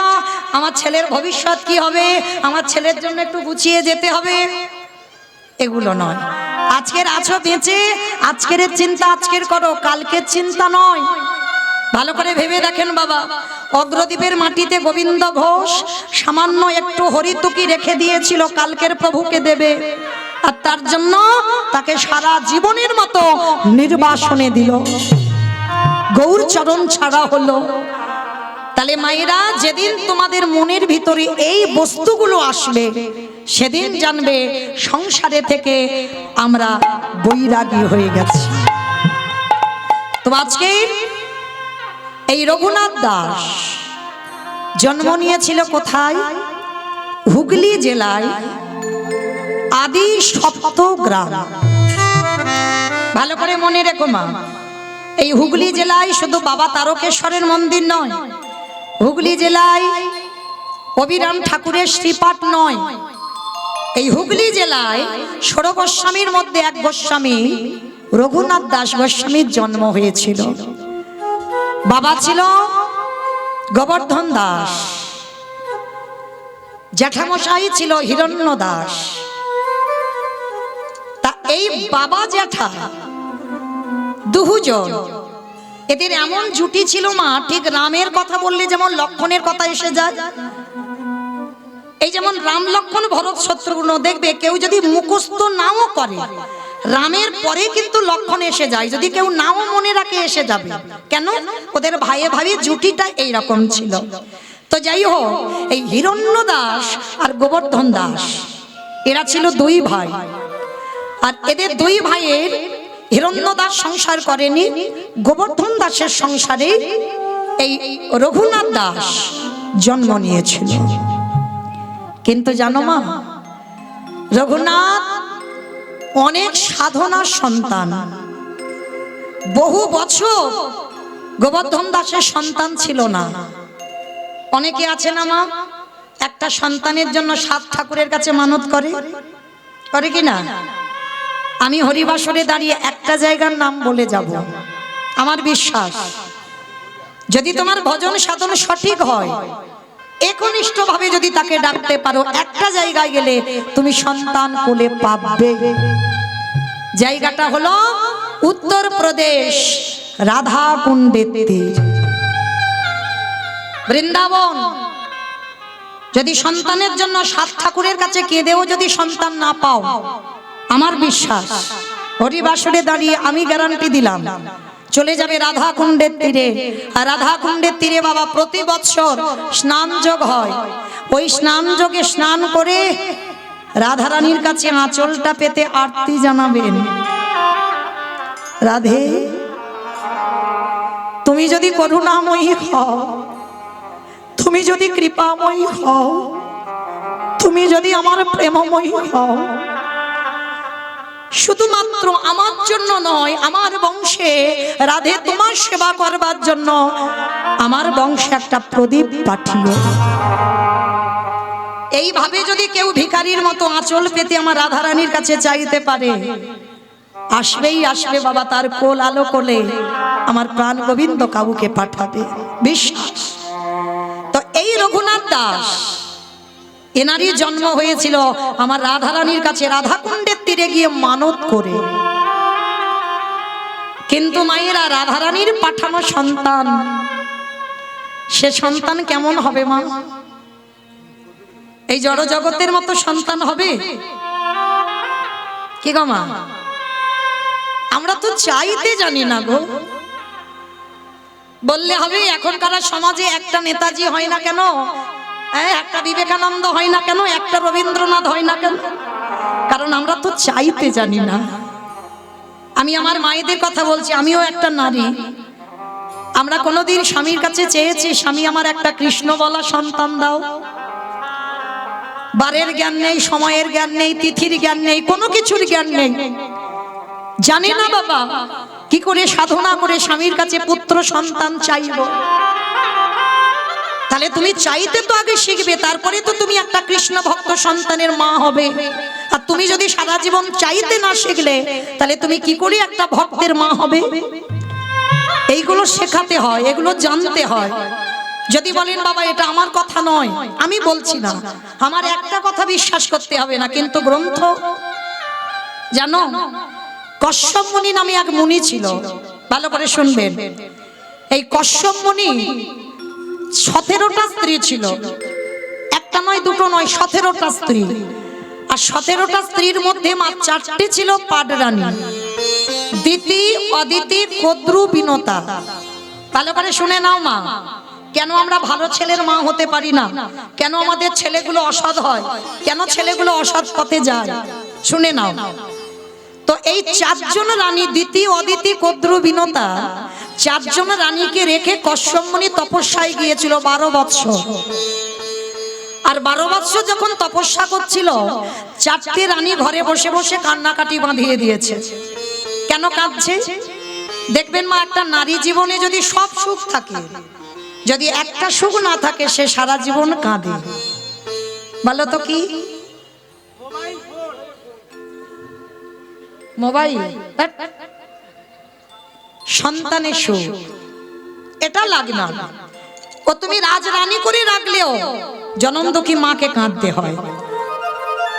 আমার ছেলের ভবিষ্যৎ কি হবে, আমার ছেলের জন্য একটু গুছিয়ে যেতে হবে, এগুলো নয়। আজকের আছো বেঁচে, আজকের চিন্তা আজকের করো, কালকের চিন্তা নয়। ভালো করে ভেবে দেখেন বাবা, অগ্রদ্বীপের মাটিতে গোবিন্দ ঘোষ সামান্য একটু হরিতুকি রেখে দিয়েছিল, কালকের প্রভুকে দেবে, আর তার জন্য তাকে সারা জীবনের মতো নির্বাসনে দিল, গৌর চরণ ছাড়া হলো। তাহলে মায়েরা, যেদিন তোমাদের মনের ভিতরে এই বস্তুগুলো আসবে, সেদিন জানবে সংসারে থেকে আমরা বৈরাগী হয়ে গেছি। তো আজকে এই রঘুনাথ দাস জন্ম নিয়েছিল কোথায়? হুগলি জেলায় আদি সপ্তগ্রাম। ভালো করে মনে রেখো মা, এই হুগলি জেলায় শুধু বাবা তারকেশ্বরের মন্দির নয়, হুগলি জেলায় অবিরাম ঠাকুরের শ্রীপাঠ নয়, এই হুগলি জেলায় ষোড়শ গোস্বামীর মধ্যে এক গোস্বামী রঘুনাথ দাস গোস্বামীর জন্ম হয়েছিল। বাবা ছিল গোবর্ধন দাস, জ্যাঠামশাই ছিল হিরণ্য দাস। তা এই বাবা জ্যাঠা দুজন এদের এমন জুটি ছিল মা, ঠিক রামের কথা বললে যেমন লক্ষণের কথা এসে যায়। এই যেমন রাম লক্ষণ ভরত শত্রুঘ্ন, দেখবে কেউ যদি মুখস্থ নাও করে রামের পরে কিন্তু লক্ষণ এসে যায়, যদি কেউ নাও মনে রাখে এসে যাবে। কেন? ওদের ভাইয়ে ভাবি জুটিটা এইরকম ছিল। তো যাই হোক, এই হিরণ্য দাস আর গোবর্ধন দাস এরা ছিল দুই ভাই। আর এদের দুই ভাইয়ের হিরণ্য দাস সংসার করেনি, গোবর্ধন দাসের সংসারে এই রঘুনাথ দাস জন্ম নিয়েছিল। কিন্তু জানো মা, রঘুনাথ অনেক সাধনার সন্তান, বহু বছর গোবর্ধন দাসের সন্তান ছিল না। অনেকে আছে না মা, একটা সন্তানের জন্য 7 ঠাকুরের কাছে মানত করে, করে কি না? আমি হরিবাসরে দাঁড়িয়ে একটা জায়গার নাম বলে যাব, আমার বিশ্বাস যদি তোমার ভজন সাধন সঠিক হয়, একনিষ্ঠ ভাবে যদি তাকে ডাকতে পারো, একটা জায়গায় গেলে তুমি সন্তান কোলে পাবে। জায়গাটা হলো উত্তরপ্রদেশ, রাধা কুণ্ডের তীর, বৃন্দাবন। যদি সন্তানের জন্য 7 ঠাকুরের কাছে কেঁদেও যদি সন্তান না পাও, আমার বিশ্বাস হরিবাসরে দাঁড়িয়ে আমি গ্যারান্টি দিলাম চলে যাবে রাধা কুণ্ডের তীরে। আর রাধা কুণ্ডের তীরে বাবা প্রতি বছর স্নান যোগ হয়। ওই স্নান যোগে স্নান করে রাধারানীর কাছে আঁচলটা পেতে আরতি জানাবেন, রাধে তুমি যদি করুণাময়ী হও, তুমি যদি কৃপাময়ী হও, তুমি যদি আমার প্রেমময়ী হও, শুধুমাত্র আমার জন্য নয়, আমার বংশে রাধে তোমার সেবা করবার জন্য আমার বংশে একটা প্রদীপ পাঠিও। এইভাবে যদি কেউ ভিখারির মতো আঁচল পেতে আমার রাধারানীর কাছে চাইতে পারে, আসবেই আসবে বাবা তার কোল আলো কোলে আমার প্রাণ গোবিন্দ কাউকে পাঠাবে, বিশ্বাস। তো এই রঘুনাথ দাস, এনারই জন্ম হয়েছিল আমার রাধারানীর কাছে রাধাকুণ্ডের তীরে গিয়ে মানত করে। কিন্তু মায়েরা, রাধারানীর পাঠানো সন্তান, সে সন্তান কেমন হবে মা? এই জড় জগতের মতো সন্তান হবে কি গো মা? আমরা তো চাইতে জানি না গো। বললে হবে এখনকার সমাজে একটা নেতাজি হয় না কেন, একটা বিবেকানন্দ হয় না কেন, একটা রবীন্দ্রনাথ হয় না কেন? কারণ আমরা তো চাইতে জানি না। আমি আমার মায়েদের কথা বলছি, আমিও একটা নারী। আমরা কোনোদিন স্বামীর কাছে চেয়েছি, স্বামী আমার একটা কৃষ্ণ বলা সন্তান দাও? বারের জ্ঞান নেই, সময়ের জ্ঞান নেই, তিথির জ্ঞান নেই, কোনো কিছুর জ্ঞান নেই। জানি না বাবা কি করে সাধনা করে স্বামীর কাছে পুত্র সন্তান চাইব। তাহলে তুমি চাইতে তো আগে শিখবে, তারপরে তো তুমি একটা কৃষ্ণ ভক্ত সন্তানের মা হবে। আর তুমি যদি সারা জীবন চাইতে না শিখলে, তাহলে তুমি কি করে একটা ভক্তের মা হবে? এইগুলো শেখাতে হয়, এগুলো জানতে হয়। যদি বলেন বাবা এটা আমার কথা নয়, আমি বলছি না, আমার একটা কথা বিশ্বাস করতে হবে না, কিন্তু গ্রন্থ জানো, কশ্যপ মুনি নামে এক মুনি ছিল, ভালো করে শুনবেন। এই কশ্যপ মুনি 17টা স্ত্রী ছিল, একটা নয় দুটো নয়, 17টা স্ত্রী। আর 17টা স্ত্রীর মধ্যে মাত্র 4টে ছিল পাডরানী, দিতি, অদিতি, কদ্রু, বিনতা। ভালো করে শুনে নাও মা, কেন আমরা ভালো ছেলের মা হতে পারি না? কেন আমাদের ছেলেগুলো অসৎ হয়? কেন ছেলেগুলো অসৎ পথে যায়? শুনে নাও। তো এই 4 জন রানী, দিতি, অদিতি, কদ্রু, বিনতা, 4 জন রানীকে রেখে কশ্যপ মুনি তপস্যায় গিয়েছিল 12 বৎসর। আর 12 বৎসর যখন তপস্যা করছিল, 4টে রানী ঘরে বসে বসে কান্নাকাটি বাঁধিয়ে দিয়েছে। কেন কাঁদছে? দেখবেন মা, একটা নারী জীবনে যদি সব সুখ থাকে, যদি একটা সুখ না থাকে, সে সারা জীবন কাঁদে। বলো তো কি? মোবাইল, সন্তানের সুখ, এটা লাগে না। ও তুমি রাজরানী করে রাখলেও জনম দুঃখী মাকে কাঁদতে হয়।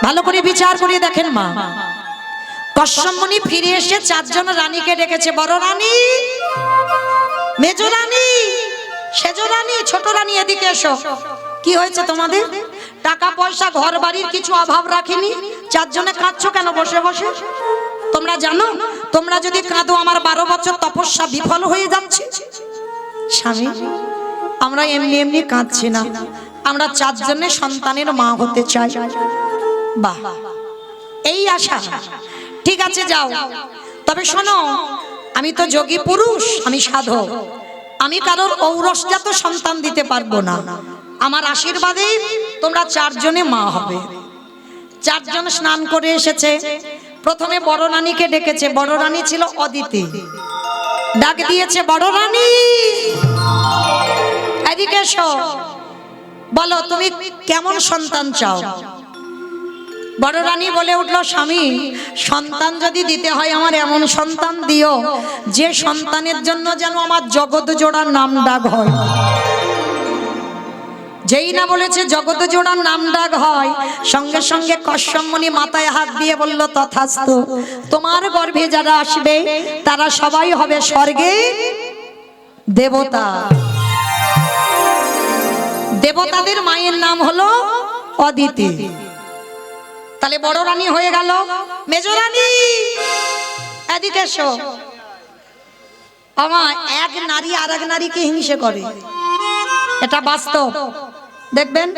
ভালো করে বিচার করে দেখেন মা, কশ্যপ মুনি ফিরে এসে 4 জন রানীকে ডেকেছে, বড় রানী মেজো রানী, সেজ রানী, ছোট রানী, এদিকে এসো। কি হয়েছে তোমাদের? টাকা পয়সা ঘর বাড়ির কিছু অভাব রাখিনি, চারজনে কাঁদছো কেন বসে বসে? তোমরা জানো তোমরা যদি কাঁদো আমার 12 বছর তপস্যা বিফল হয়ে যাচ্ছে। স্বামী, আমরা এমনি এমনি কাঁদছি না, আমরা চারজনে সন্তানের মা হতে চাই। বাহ, এই আশা। ঠিক আছে যাও, তবে শোনো, আমি তো যোগী পুরুষ, আমি সাধক, আমি কারোর ঔরসজাত সন্তান দিতে পারবো না। আমার আশীর্বাদে তোমরা চারজনে মা হবে। চারজন স্নান করে এসেছে। প্রথমে বড় রানীকে ডেকেছে। বড় রানী ছিল অদিতি। ডাক দিয়েছে, বড় রানী এদিকে এসো, বলো তুমি কেমন সন্তান চাও? বড় রানী বলে উঠল, স্বামী, সন্তান যদি দিতে হয় আমার এমন সন্তান দিও যে সন্তানের জন্য যেন আমার জগৎ জোড়ার নাম ডাক হয়। যেই না বলেছে জগৎ জোড়ার নাম ডাক হয়, সঙ্গে সঙ্গে কশ্যপ মুনি মাথায় হাত দিয়ে বলল, তথাস্তু। তোমার গর্ভে যারা আসবে তারা সবাই হবে স্বর্গে দেবতা। দেবতাদের মায়ের নাম হলো অদিতি। তাহলে বড় রানী হয়ে গেল। মেজো রানী এদিকে এসো। আমার এক নারী আর এক নারীকে হিংসে করে, এটা বাস্তব, দেখবেন।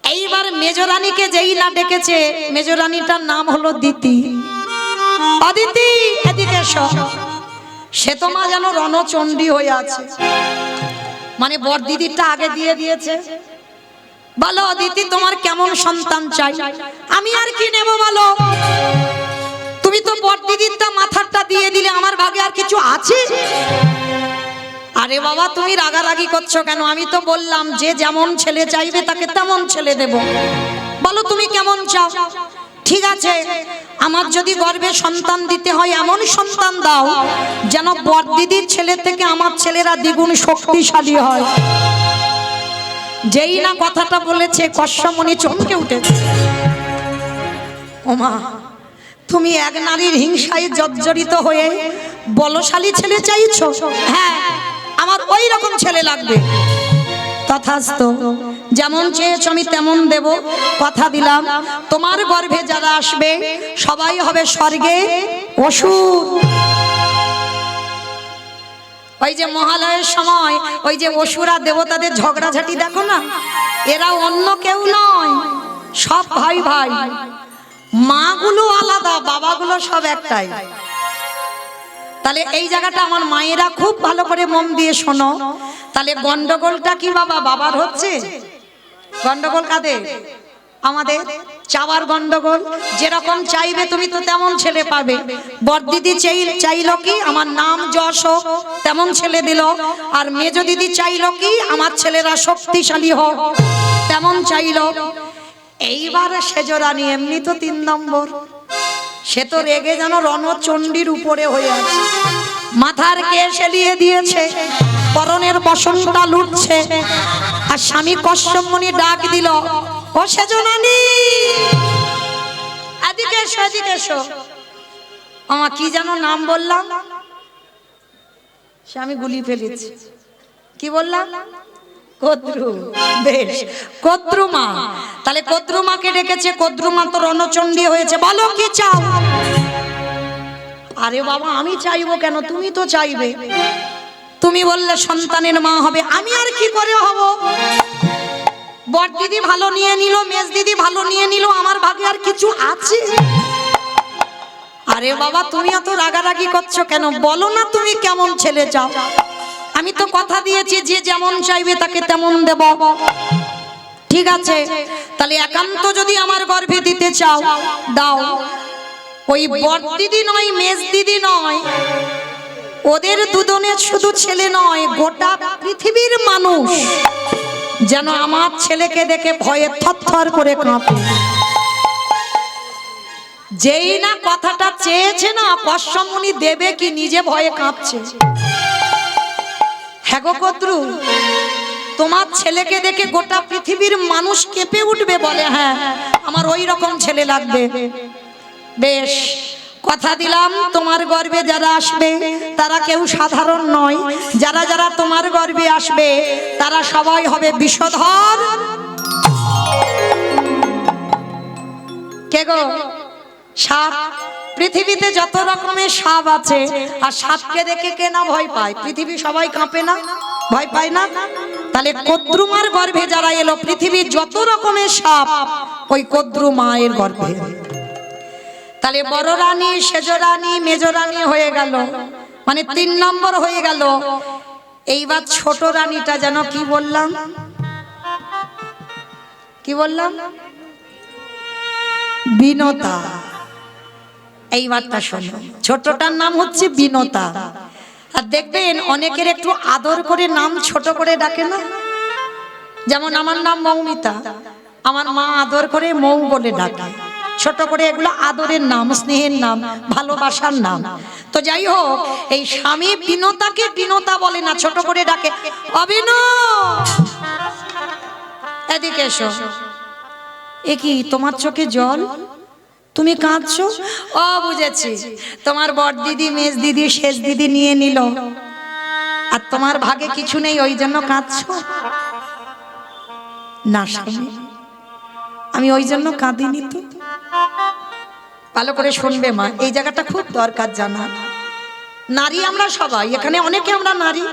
এইবার মেজো রানীকে যেই না ডেকেছে, মেজো রানীটার নাম হলো দিতি। অদিতি এদিকে এসো। সে তো মা যেন রণচণ্ডী হয়ে আছে, মানে বড় দিদিটা আগে দিয়ে দিয়েছে। বলো অদিতি, তোমার কেমন সন্তান চাই? আমি আর কি নেব বলো? তুমি তো বড় দিদিরটা মাথারটা দিয়ে দিলে, আমার ভাগে আর কিছু আছে? আরে বাবা, তুমি রাগারাগি করছো কেন? আমি তো বললাম যে যেমন ছেলে চাইবে তাকে তেমন ছেলে দেব। বলো তুমি কেমন চাও? ঠিক আছে, আমার যদি গর্ভে সন্তান দিতে হয় এমন সন্তান দাও যেন বড় দিদির ছেলে থেকে আমার ছেলেরা দ্বিগুণ শক্তিশালী হয়। যেই না কথাটা বলেছে কশ্যপ মুনি চমকে উঠেছে। ওমা, তুমি এক নারীর হিংসায় জর্জরিত হয়ে বলশালী ছেলে চাইছো? হ্যাঁ, আমার ওই রকম ছেলে লাগবে। তথাস্তু, যেমন চেয়েছো আমি তেমন দেব। কথা দিলাম, তোমার গর্ভে যারা আসবে সবাই হবে স্বর্গে অসুর। ওই যে মহালয়ের সময় ওই যে অসুরা দেবতাদের ঝগড়াঝাটি দেখো না, এরা অন্য কেউ নয়, সব ভাই ভাই। মাগুলো আলাদা, বাবাগুলো সব একটাই। তাহলে এই জায়গাটা আমার মায়েরা খুব ভালো করে মন দিয়ে শোনো। তাহলে গন্ডগোলটা কি বাবা বাবার হচ্ছে? গন্ডগোল কাদের? আমাদের চাওয়ার গন্ডগোল। যেরকম চাইবে তুমি তো তেমন ছেলে পাবে। বড়দিদি চাইলো কি আমার নাম যশ হোক, তেমন ছেলে দিল। আর মেজো দিদি চাইলো কি আমার ছেলেরা শক্তিশালী হোক, তেমন চাইলো। এইবার সেজ রানী এমনি তো 3 নম্বর, সে তো রেগে যেন রণচণ্ডীর উপরে হয়ে আছে। মাথার কেশ এলিয়ে দিয়েছে, পরনের বসনটা লুটছে। আর স্বামী কশ্যপ মুনি ডাক দিল, ও সেজ রানী এদিকে এসো, এদিকে এসো। আমার কি যেন নাম বললাম, সে আমি গুলি ফেলেছি। কি বললাম? কদ্রু। বেশ, কদ্রুমা। তাহলে কদ্রুমাকে ডেকেছে। কদ্রুমা তো রণচণ্ডী হয়েছে। বলো কি চাও? আরে বাবা, আমি চাইবো কেন? তুমি তো চাইবে। তুমি বললে সন্তানের মা হবে, আমি আর কি করে হব? বড় দিদি ভালো নিয়ে নিল, মেজ দিদি ভালো নিয়ে নিল, আমার ভাগে আর কিছু আছে? আরে বাবা, তুমি এত রাগারাগি করছো কেন? বলো না তুমি কেমন ছেলে চাও? আমি তো কথা দিয়েছি যে যেমন চাইবে তাকে তেমন দেব। ঠিক আছে, তাহলে একান্ত যদি আমার গর্ভে দিতে চাও দাও। ওই বড় দিদি নয়, মেজ দিদি নয়, ওদের দুজনের শুধু ছেলে নয়, গোটা পৃথিবীর মানুষ যেন আমার ছেলেকে দেখে ভয়ে থরথর করে কাঁপে। যেই না কথাটা চেয়েছে না, কশ্যপ মুনি দেবে কি নিজে ভয়ে কাঁপছে। হ্যাঁ গো কদ্রু, তোমার ছেলেকে দেখে গোটা পৃথিবীর মানুষ কেঁপে উঠবে, বলে হ্যাঁ আমার ওই রকম ছেলে লাগবে। বেশ, কথা দিলাম তোমার গর্ভে যারা আসবে তারা কেউ সাধারণ নয়, যারা যারা তোমার গর্ভে আসবে তারা সবাই হবে বিষধর। কে গো? সাপ। পৃথিবীতে যত রকমের সাপ আছে, আর সাপকে দেখে কে না ভয় পায়? পৃথিবী সবাই কাঁপে না, ভয় পায় না? তাহলে কদ্রুমার গর্ভে যারা এলো, পৃথিবীর যত রকমের সাপ ওই কদ্রু মায়ের গর্ভে। তাহলে বড় রানী, সেজ রানী, মেজ রানী হয়ে গেল, মানে 3 নম্বর হয়ে গেল। এইবার ছোট রানীটা যেন কি বললাম, কি বললাম? বিনতা। এইবারটা শোনো, ছোটটার নাম হচ্ছে বিনতা। আর দেখবেন অনেকের একটু আদর করে নাম ছোট করে ডাকে না, যেমন আমার নাম মৌমিতা, আমার মা আদর করে মৌ বলে ডাকে, ছোট করে। এগুলো আদরের নাম, স্নেহের নাম, ভালোবাসার নাম। তো যাই হোক, এই স্বামী বিনতাকে বিনতা বলে না, ছোট করে ডাকে, অবিন এদিকে এসো। এ কি তোমার চোখে জল, তুমি কাঁদছো? ও বুঝেছি, তোমার বড় দিদি, মেজ দিদি, শেষ দিদি নিয়ে নিল, আর তোমার ভাগে কিছু নেই, ওই জন্য কাঁদছো? না স্বামী, আমি ওই জন্য কাঁদিনি তো। ভালো করে শুনবে মা, এই জায়গাটা খুব দরকার জানা। নারী আমরা সবাই, এখানে অনেকে আমরা নারী,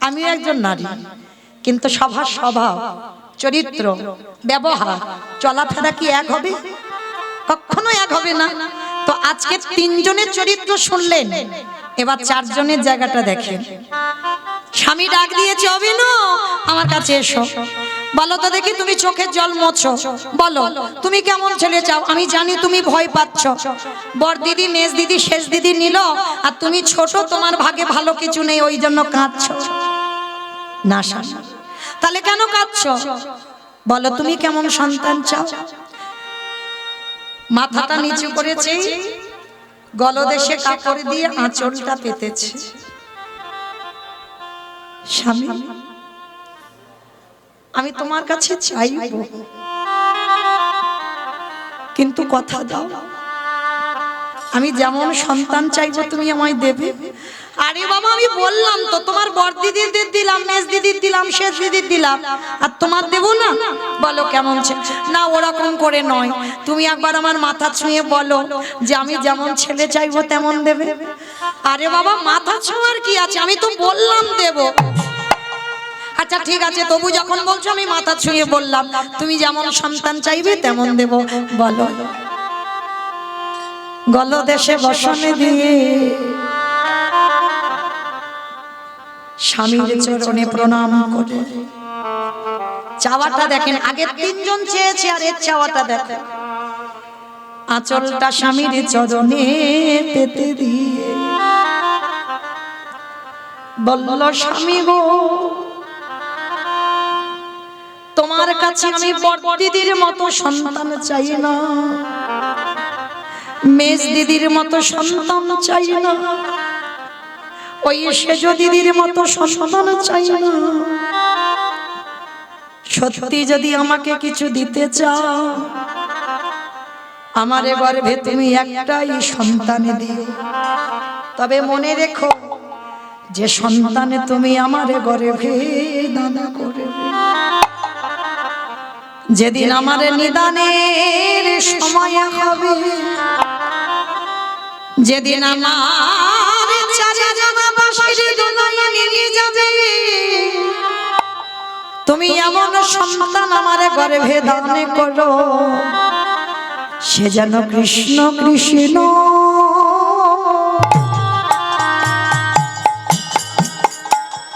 আমিও একজন নারী, কিন্তু সবার স্বভাব, চরিত্র, ব্যবহার, চলাফেরা কি এক হবে? কখনো এক হবে না। তো আজকে 3 জনের চরিত্র শুনলেন, এবার 4 জনের জায়গাটা দেখেন। স্বামী ডাক দিয়েছে, অবিন আমার কাছে এসো। বলো তো দেখি, তুমি চোখের জল মোছো, বলো তুমি কেমন ছেলে চাও? আমি জানি তুমি ভয় পাচ্ছ, বড় দিদি, মেজ দিদি, শেষ দিদি নিল, আর তুমি ছোট, তোমার ভাগে ভালো কিছু নেই, ওই জন্য কাঁদছো। না স্বামী, তাহলে কেন কাঁদছো? বলো তুমি কেমন সন্তান চাও? মাথাটা নিচু করেছে, গলদেশে কাপড় দিয়ে আঁচলটা পেতেছে। স্বামী, আমি তোমার কাছে চাইব, কিন্তু কথা দাও, আমি যেমন সন্তান চাইবো তুমি আমায় দেবে। আরে বাবা, আমি বললাম তো, তোমার বড় দিদিদের দিলাম, মেজ দিদির দিলাম, শেষ দিদির দিলাম, আর তোমার দেবো না? বলো কেমন ছেলে? না, ওরকম করে নয়, তুমি একবার আমার মাথা ছুঁয়ে বলো যে আমি যেমন ছেলে চাইবো তেমন দেবে। আরে বাবা, মাথা ছোঁয়ার কি আছে? আমি তো বললাম দেবো। আচ্ছা ঠিক আছে, তবু যখন বলছো আমি মাথা ছুঁয়ে বললাম, তুমি যেমন সন্তান চাইবে তেমন দেব। বলো। গলদেশে বসনে দিয়ে স্বামীর চরণে প্রণাম করে চাওয়াটা দেখেন। আগে 3 জন চেয়েছে, আর এর চাওয়াটা দেখেন। আঁচলটা স্বামীর চরণে পেতে দিয়ে বলল, স্বামী গো, তোমার কাছে আমি বড় দিদির মতো সন্তান চাই না, মেজ দিদির মতো সন্তান চাই না, ওই সেজ দিদির মতো সন্তান চাই না। সত্যি যদি আমাকে কিছু দিতে চাও, আমার গর্ভে তুমি একটাই সন্তান দিও। তবে মনে রেখো, যে সন্তানে তুমি আমার গর্ভে দান করবে, যেদিন আমার নিদানের সময় হবে, যেদিন আমার চাচা জানা বাসির দুনিয়া নিয়ে যাবে, তুমি এমন সন্তান আমার গর্ভে দান করো, সে যেন কৃষ্ণ কৃষ্ণ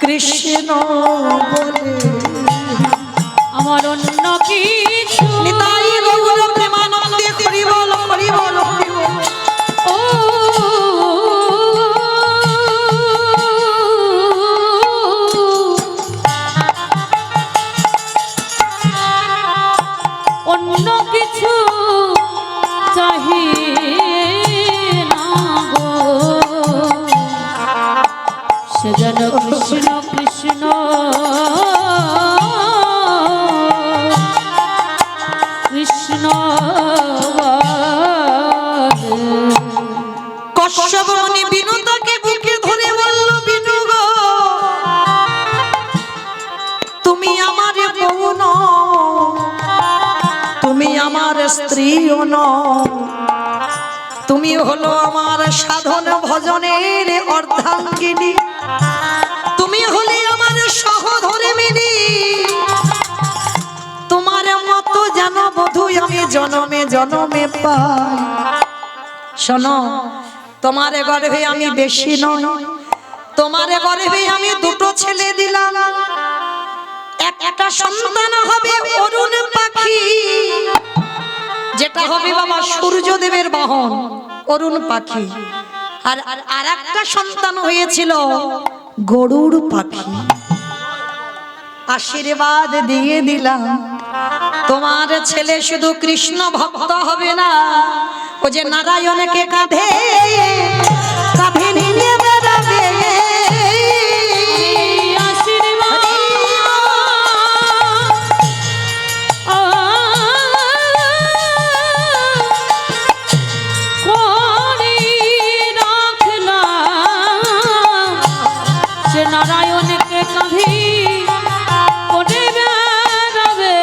কৃষ্ণ বলে। আমার অন্য কিছু নিতাই গৌর প্রেমানন্দে হরি বল, হরি বল, হরি বল। ও অন্য কিছু চাহি না গো, সে যেন কৃষ্ণ কৃষ্ণ কৃষ্ণ বলে। স্ত্রীও নও, তুমি হলো আমার সাধন ভজনের অর্ধাঙ্গিনী, তুমি হলে আমার সহধর্মিণী, তোমার মতো যেন বধূ আমি জনমে জনমে পাই। শোনো, তোমার গর্ভে আমি বেশি নয়, তোমার গর্ভে আমি দুটো ছেলে দিলাম, একটা সন্তান হবে অরুণ পাখি, যেটা হবে বাবা সূর্যদেবের বাহন অরুণ পাখি, আর আরেকটা সন্তান হয়েছিল গরুড় পাখি। আশীর্বাদ দিয়ে দিলাম, তোমার ছেলে শুধু কৃষ্ণ ভক্ত হবে না, ও যে নারায়ণকে কাঁধে কাঁধে নিয়ে বেড়াবে। নারায়ণকে কাঁধে করে বেড়াবে।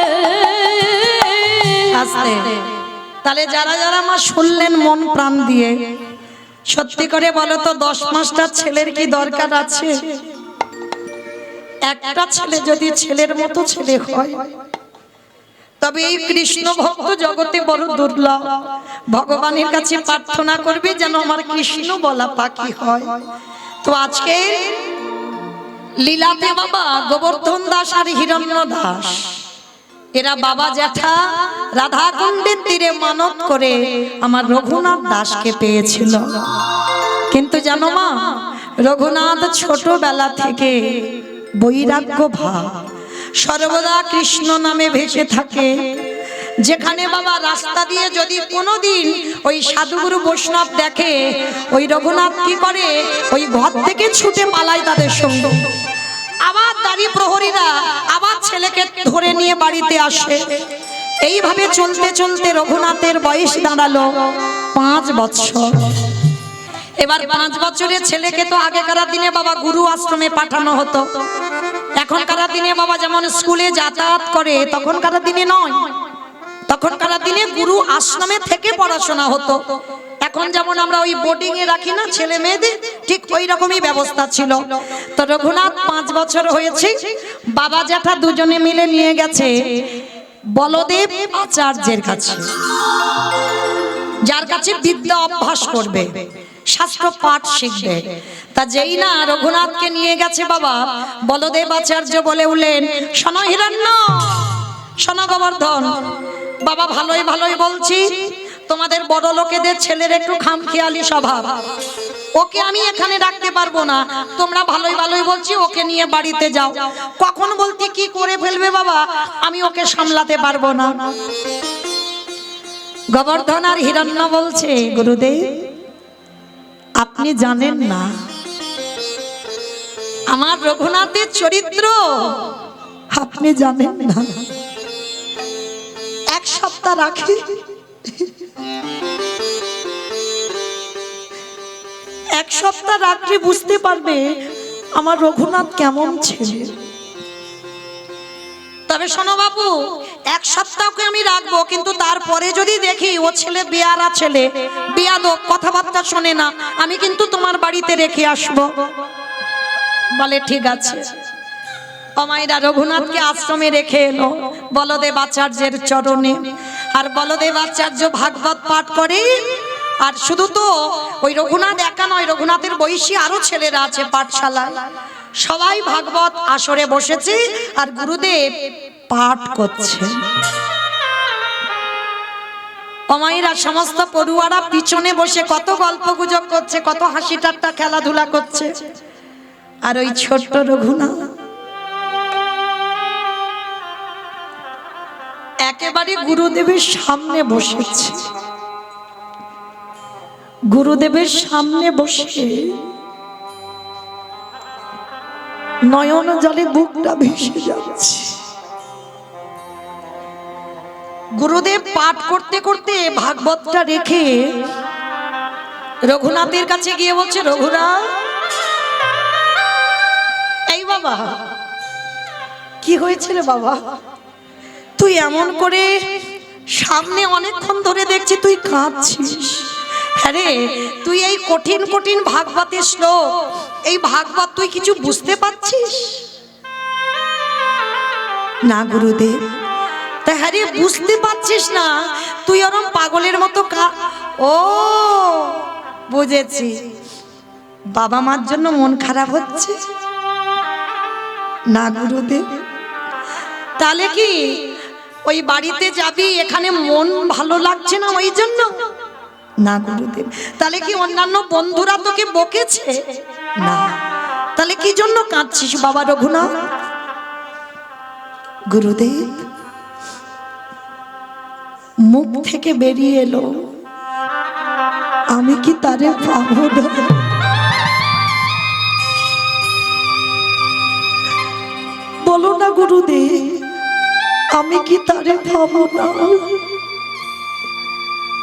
তাহলে যারা যারা মা শুনলেন মন প্রাণ দিয়ে, সত্যি করে বলো তো 10 মাসটা ছেলের কি দরকার আছে? একটা ছেলে যদি ছেলের মতো ছেলে হয়, তবে এই কৃষ্ণ ভক্ত জগতে বড় দুর্লভ। ভগবানের কাছে প্রার্থনা করবে যেন আমার কৃষ্ণ বলা পাখি হয়। তো আজকে লীলাতে বাবা গোবর্ধন দাস আর হিরণ্য দাস, এরা বাবা জ্যাঠা রাধা কুণ্ডের তীরে মানত করে আমার রঘুনাথ দাসকে পেয়েছিল। কিন্তু জানো মা, রঘুনাথ ছোটবেলা থেকে বৈরাগ্য ভাব, সর্বদা কৃষ্ণ নামে ভেসে থাকে। যেখানে বাবা রাস্তা দিয়ে যদি কোনোদিন ওই সাধুগুরু বৈষ্ণব দেখে, ওই রঘুনাথ কি করে, ওই ঘর থেকে ছুটে পালায় তাদের সঙ্গে। আবার দাঁড়ি প্রহরীরা আবার ছেলেকে ধরে নিয়ে বাড়িতে আসে। এইভাবে চলতে চলতে রঘুনাথের বয়স দাঁড়ালো 5 বছর। এবার 5 বছরের ছেলেকে তো আগেকার দিনে বাবা গুরু আশ্রমে পাঠানো হতো, এখনকার দিনে বাবা যেমন স্কুলে যাতায়াত করে তখনকার দিনে নয়। তখনকার দিনে গুরু আশ্রমে থেকে পড়াশোনা হতো। এখন যেমন আমরা ওই বোর্ডিং এ রাখি না ছেলে মেয়েদের, ঠিক ওই রকমই ব্যবস্থা ছিল। তো রঘুনাথ 5 বছর হয়েছে, বাবা জ্যাঠা দুজনে মিলে নিয়ে গেছে বলদেব আচার্যের কাছে, যার কাছে বিদ্যা অভ্যাস করবে, শাস্ত্র পাঠ শিখবে। তা যেই না রঘুনাথকে নিয়ে গেছে বাবা, বলদেব আচার্য বলে উঠলেন, শোনো হিরণ্য, শোনো গোবর্ধন, বাবা ভালোই ভালোই বলছি, তোমাদের বড় লোকেদের ছেলের একটু খামখেয়ালি স্বভাব, ওকে আমি এখানে রাখতে পারবো না, তোমরা ভালোই ভালোই বলছি ওকে নিয়ে বাড়িতে যাও। কখন বলতে কি করে ফেলবে বাবা, আমি ওকে সামলাতে পারবো না। গোবর্ধন আর হিরণ্য বলছে, গুরুদেব আপনি জানেন না আমার রঘুনাথের চরিত্র, আপনি জানেন না। 1 সপ্তাহ রাখি, 1 সপ্তাহ রাত্রি বুঝতে পারবে আমার রঘুনাথ কেমন ছেলে। তবে শোনো বাবু, 1 সপ্তাহকে আমি রাখবো, কিন্তু তারপরে যদি দেখি ও ছেলে বেয়ারা ছেলে, বেয়াদব, কথাবার্তা শোনে না, আমি কিন্তু তোমার বাড়িতে রেখে আসবো। বলে ঠিক আছে। অমাইরা রঘুনাথকে আশ্রমে রেখে এলো বলদেব আচার্যের চরণে। আর বলদেব আচার্য ভাগবত পাঠ করে। আর শুধু তো ওই রঘুনাথ একা নয়, রঘুনাথের বয়সী আরো ছেলেরা আছে পাঠশালায়, সবাই ভাগবত আসরে বসেছে আর গুরুদেব পাঠ করছে। অমাইরা সমস্ত পড়ুয়ারা পিছনে বসে কত গল্প গুজব করছে, কত হাসি ঠাট্টা খেলাধুলা করছে। আর ওই ছোট্ট রঘুনাথ একেবারে গুরুদেবের সামনে বসেছে। গুরুদেবের সামনে বসে নয়ন জলে বুকটা ভেসে যাচ্ছে। গুরুদেব পাঠ করতে করতে ভাগবতটা রেখে রঘুনাথের কাছে গিয়ে বলছে, রঘুনাথ, এই বাবা কি হয়েছে রে বাবা, তুই এমন করে সামনে অনেকক্ষণ ধরে দেখছি তুই কাঁদছিস। হ্যাঁ রে, তুই এই কঠিন কঠিন ভাগবতের শ্লোক, এই ভাগবত তুই কিছু বুঝতে পারছিস না গুরুদেব? তা হ্যাঁ রে, বুঝতে পারছিস না, তুই ওরম পাগলের মতো ও বুঝেছি, বাবা মার জন্য মন খারাপ হচ্ছে না গুরুদেব? তাহলে কি ওই বাড়িতে যাবি, এখানে মন ভালো লাগছে না ওই জন্য? না গুরুদেব। তাহলে কি অন্যান্য বন্ধুরা তোকে বকেছে? না। তাহলে কি জন্য কাঁদছিস বাবা রঘুনাথ? গুরুদেব, মুখ থেকে বেরিয়ে এলো, আমি কি তারে পাবো না? বলো না গুরুদেব, আমি কি তারে পাবো না?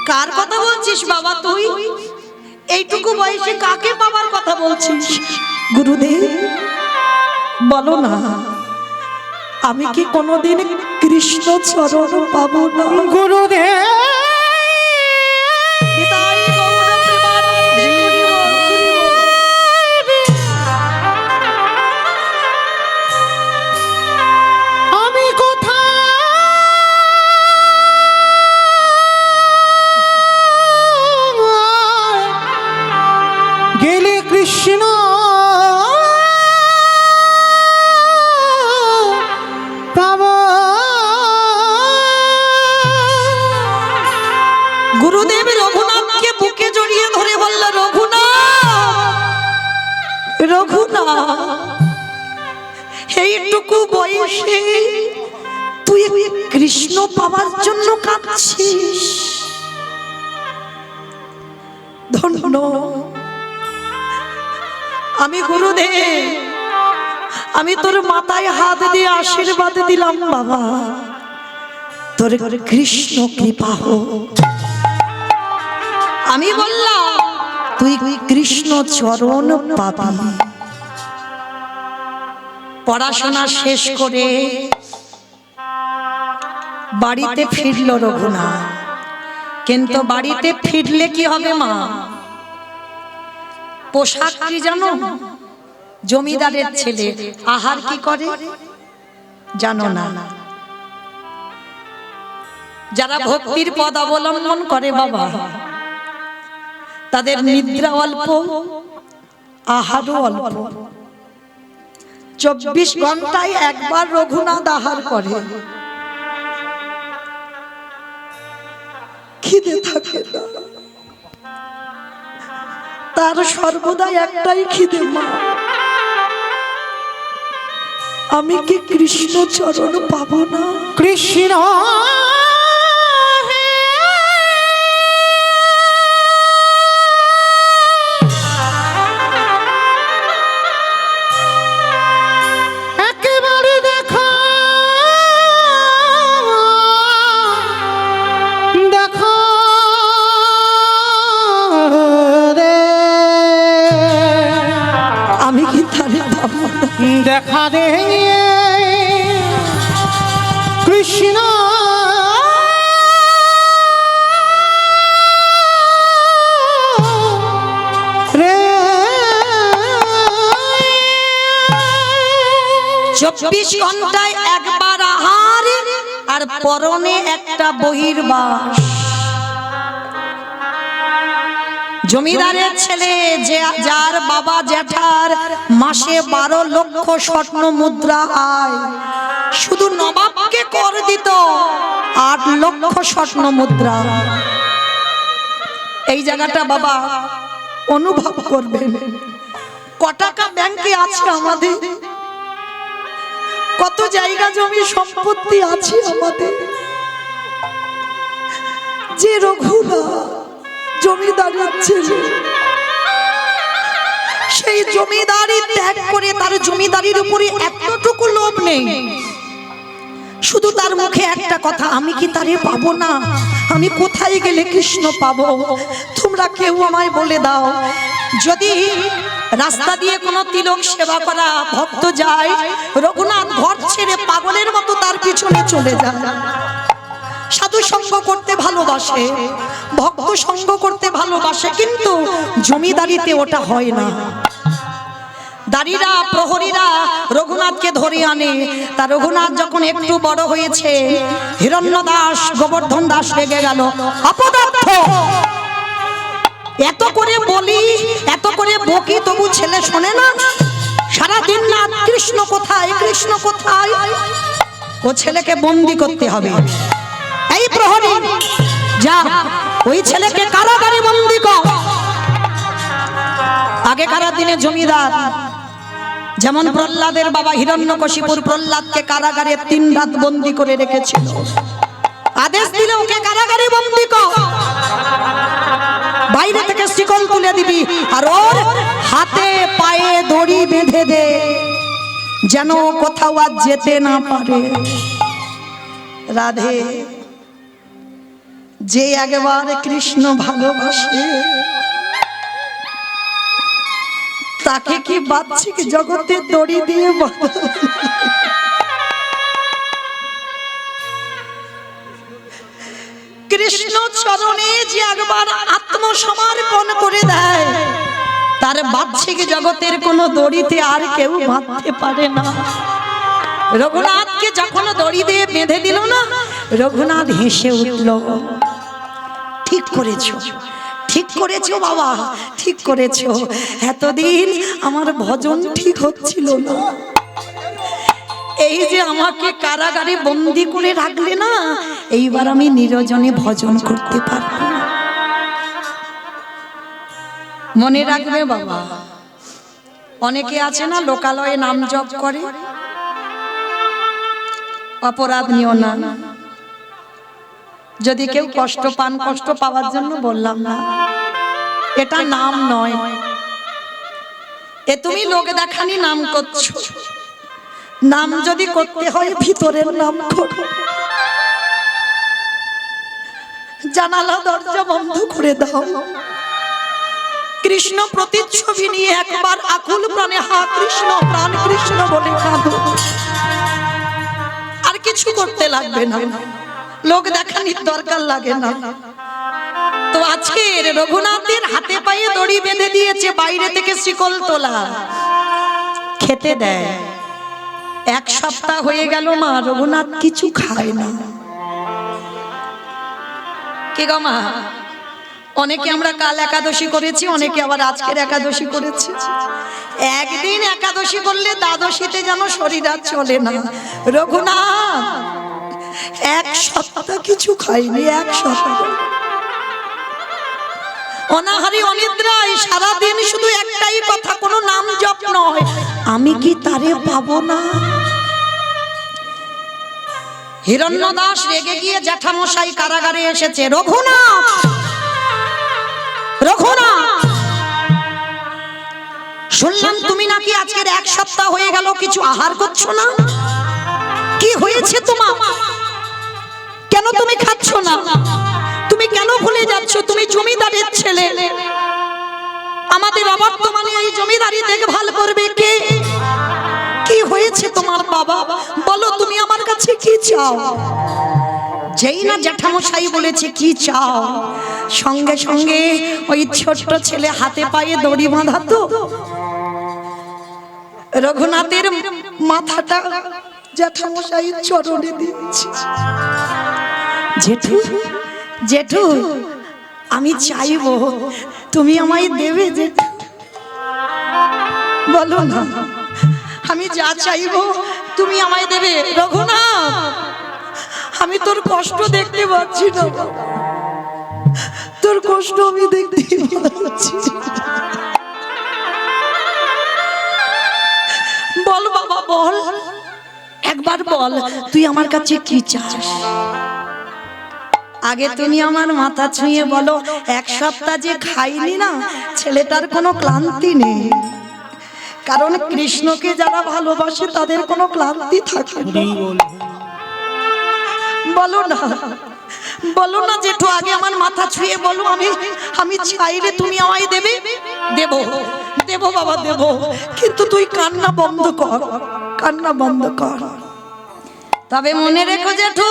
কার কথা বলছিস বাবা তুই? এইটুকু বয়সে কাকে পাবার কথা বলছিস? গুরুদেব বলো না, আমি কি কোনোদিন কৃষ্ণ চরণ পাবো না? গুরুদেব আমি কোথায় গেলে কৃষ্ণ পাবো? গুরুদেব রঘুনাথকে বুকে জড়িয়ে ধরে বলল, রঘুনাথ, রঘুনাথ, এইটুকু বয়সে তুই কৃষ্ণ পাওয়ার জন্য কাঁদছিস? ধন্য আমি গুরুদেব, আমি তোর মাথায় হাত দিয়ে আশীর্বাদ দিলাম বাবা, তোর কৃষ্ণ কৃপা হোক। আমি বললাম তুই কৃষ্ণ চরণ পাবি। পড়াশোনা শেষ করে বাড়িতে ফিরল রঘুনাথ, কিন্তু বাড়িতে ফিরলে কি হবে মা? পোশাক কি জানো? জমিদারের ছেলে। আহার কি করে জানো না? যারা ভক্তির পদ অবলম্বন করে বাবা, তাদের নিদ্রা অল্প, আহারও অল্প। 24 ঘন্টায় একবার রঘুনাথ আহার করে, খিদে থাকে না তার, সর্বদাই একটাই খিদে, মা আমি কি কৃষ্ণ চরণ পাবো না? কৃষ্ণ একেবারে দেখা দেখা রে, আমি কি তারে পাবো না? দেখা দে কৃষ্ণ রে। 24 ঘন্টায় একবার আহার আর পরনে একটা বহির্বাস। জমিদারের ছেলে, যে যার বাবা জ্যাঠার মাসে 12 লক্ষ স্বর্ণ মুদ্রা আয়, শুধু নবাবকে কর দিত 8 লক্ষ স্বর্ণ মুদ্রা। এই জায়গাটা বাবা অনুভব করবেন, ক টাকা ব্যাংকে আছে আমাদের, কত জায়গা জমি সম্পত্তি আছে আমাদের। যে রঘুনাথ জমিদারের ছেলে, সেই জমিদারি ত্যাগ করে তার জমিদারির উপরে এতটুকু লোভ নেই, শুধু তার মুখে একটা কথা, আমি কি তারে পাবো না? আমি কোথায় গেলে কৃষ্ণ পাবো? তোমরা কেউ আমায় বলে দাও, যদি রাস্তা দিয়ে কোনো তিলক সেবা করা ভক্ত যায়, রঘুনাথ ঘর ছেড়ে পাগলের মতো তার পিছনে চলে যায়। সাধু সঙ্গ করতে ভালোবাসে, ভক্ত সঙ্গ করতে ভালোবাসে, কিন্তু জমিদারিতে ওটা হয় না। দাঁড়িরা প্রহরীরা রঘুনাথকে ধরে আনে। তা রঘুনাথ যখন একটু বড় হয়েছে, হিরণ্য দাস গোবর্ধন দাস রেগে গেল। অপদার্থ, এত করে বলি, এত করে বকি, তবু ছেলে শোনে না। সারাদিন না কৃষ্ণ কোথায়, কৃষ্ণ কোথায়। ও ছেলেকে বন্দি করতে হবে। এই প্রহরী, যা ওই ছেলেকে কারাগারে বন্দি কর। আগেকার দিনে জমিদার যেমন প্রহ্লাদের বাবা হিরণ্যকশিপুর প্রহ্লাদকে কারাগারে 3 রাত বন্দি করে রেখেছিল। আদেশ দিলে ওকে কারাগারে বন্দি কর, বাইরে থেকে শিকল তুলে দিবি, আর ওর হাতে পায়ে দড়ি বেঁধে দে, যেন কোথাও আর যেতে না পারে। রাধে, যে একবার কৃষ্ণ ভালোবাসে তাকে কি বাহ্যিক জগতে দড়ি দিয়ে বাঁধা? কৃষ্ণ চরণে যে একবার আত্মসমর্পণ করে দেয়, তার বাহ্যিক জগতের কোনো দড়িতে আর কেউ বাঁধতে পারে না। রঘুনাথকে যখন দড়ি দিয়ে বেঁধে দিল না, রঘুনাথ হেসে উঠল। ঠিক করেছো, ঠিক করেছো বাবা, ঠিক করেছো। এতদিন আমার ভজন ঠিক হচ্ছিল না, এই যে আমাকে কারাগারে বন্দি করে রাখলে না, এইবার আমি নিরজনে ভজন করতে পারবো। মনে রাখবে বাবা, অনেকে আছে না লোকালয়ে নাম জপ করে, অপরাধ নিও না। যদি কেউ কষ্ট পান, কষ্ট পাওয়ার জন্য বললাম না, এটা নাম নয়। এ তুমি লোক দেখানি নাম করছো। নাম যদি করতে হয় ভিতরের নাম করো। জানালা দরজা বন্ধ করে দাও, কৃষ্ণ প্রতিচ্ছবি নিয়ে একবার আকুল প্রাণে হা কৃষ্ণ, প্রাণ কৃষ্ণ বলে কাঁদো। আর কিছু করতে লাগবে না, লোক দেখানির দরকার লাগে না। তো আজকে রঘুনাথের হাতে পায়ে দড়ি বেঁধে দিয়েছে, বাইরে থেকে শিকল তোলা, খেতে দেয়। 1 সপ্তাহ হয়ে গেল মা, রঘুনাথ কিছু খায় না। কি গো মা, অনেকে আমরা কাল একাদশী করেছি, অনেকে আবার আজকের একাদশী করেছি। একদিন একাদশী করলে দ্বাদশীতে যেন শরীর আর চলে না। রঘুনাথ 1 সপ্তাহ কিছু খায়নি, 1 সপ্তাহ অনাহারি অনিদ্রায়, সারাদিন শুধু একটাই কথা, কোনো নাম জপ নয়, আমি কি তারে পাবো না। হিরণ্য দাস রেগে গিয়ে জ্যাঠামশাই কারাগারে এসেছে। রঘুনাথ, রঘুনাথ, শুনলাম তুমি নাকি আজকের 1 সপ্তাহ হয়ে গেল কিছু আহার করছো না, কি হয়েছে তোমার? কেন তুমি খাচ্ছ না? তুমি কেন ভুলে যাচ্ছ তুমি জমিদারের ছেলে? আমাদের অবর্তমানে এই জমিদারি দেখভাল করবে কে? কি হয়েছে তোমার বাবা? বলো তুমি আমার কাছে কি চাও? যেই না জ্যাঠামশাই বলেছে কি চাও, সঙ্গে সঙ্গে ওই ছোট্ট ছেলে হাতে পায়ে দড়ি বাঁধা তো রঘুনাথের মাথাটা জ্যাঠামশাই চরণে দিচ্ছে। জেঠু, জেঠু, আমি চাইবো তুমি আমায় দেবে জেঠু, বলো না, আমি যা চাইবো তুমি আমায় দেবে। রঘুনাথ, আমি তোর কষ্ট দেখতে পাচ্ছি না, তোর কষ্ট আমি দেখতে পাচ্ছি। বল বাবা বল, একবার বল তুই আমার কাছে কি চাস। আগে তুমি আমার মাথা ছুঁয়ে বলো, 1 সপ্তাহ যে খাইনি না, ছেলেটার কোনো ক্লান্তি নেই। কারণ কৃষ্ণকে যারা ভালোবাসে তাদের কোনো ক্লান্তি থাকে না। বলো না, বলো না জেঠু, আগে আমার মাথা ছুঁয়ে বলো, আমি চাইলে তুমি আমায় দেবে। দেব, দেব বাবা দেব, কিন্তু তুই কান্না বন্ধ কর, কান্না বন্ধ কর। তবে মনে রেখো জেঠু,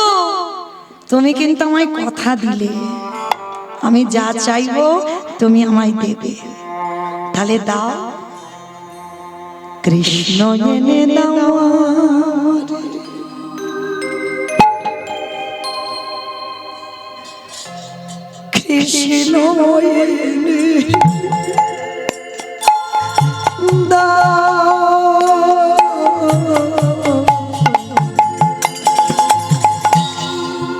তুমি কিন্তু আমায় কথা দিলে আমি যা চাইবো তুমি আমায় দেবে, তাহলে দাও। কৃষ্ণ এনে দাও কৃষ্ণ এনে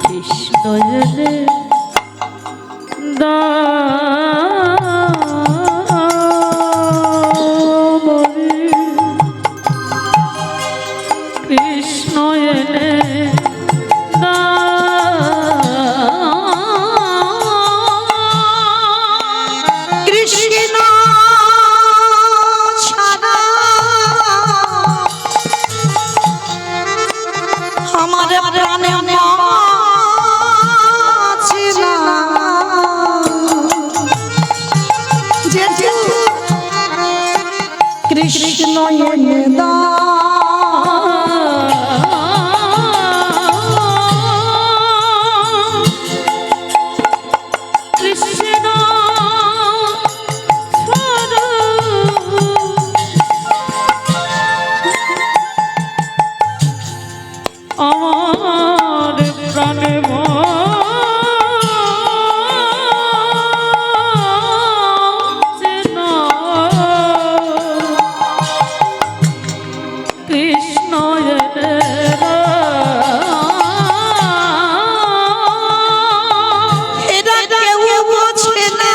কৃষ্ণ এনে কৃষ্ণ এনে কৃষ্ণ ছাড়া আমার প্রাণে বাঁচে না। কৃষ্ণ এনে দাও কৃষ্ণ আমার প্রাণে বাঁচে না। কৃষ্ণ এনে এটা কেউ বোঝে না।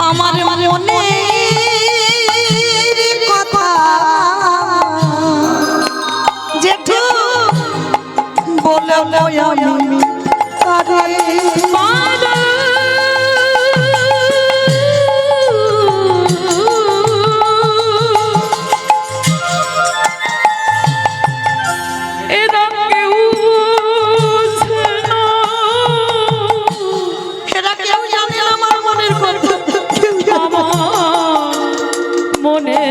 আমার মনে কথা জেঠু বলে আমি তারে এরা কেউ বোঝে না। সেটা কেউ জানে না আমার মনের কথা। আমার মনে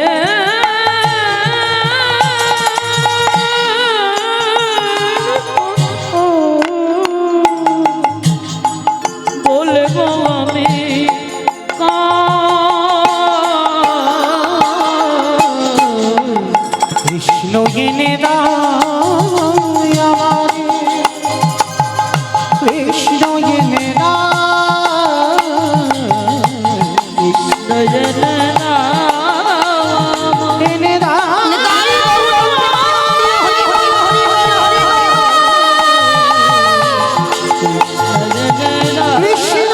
বলবো আমি কৃষ্ণ এনে দাও আমারে, কৃষ্ণ এনে দাও, কৃষ্ণ এনে দাও, কৃষ্ণ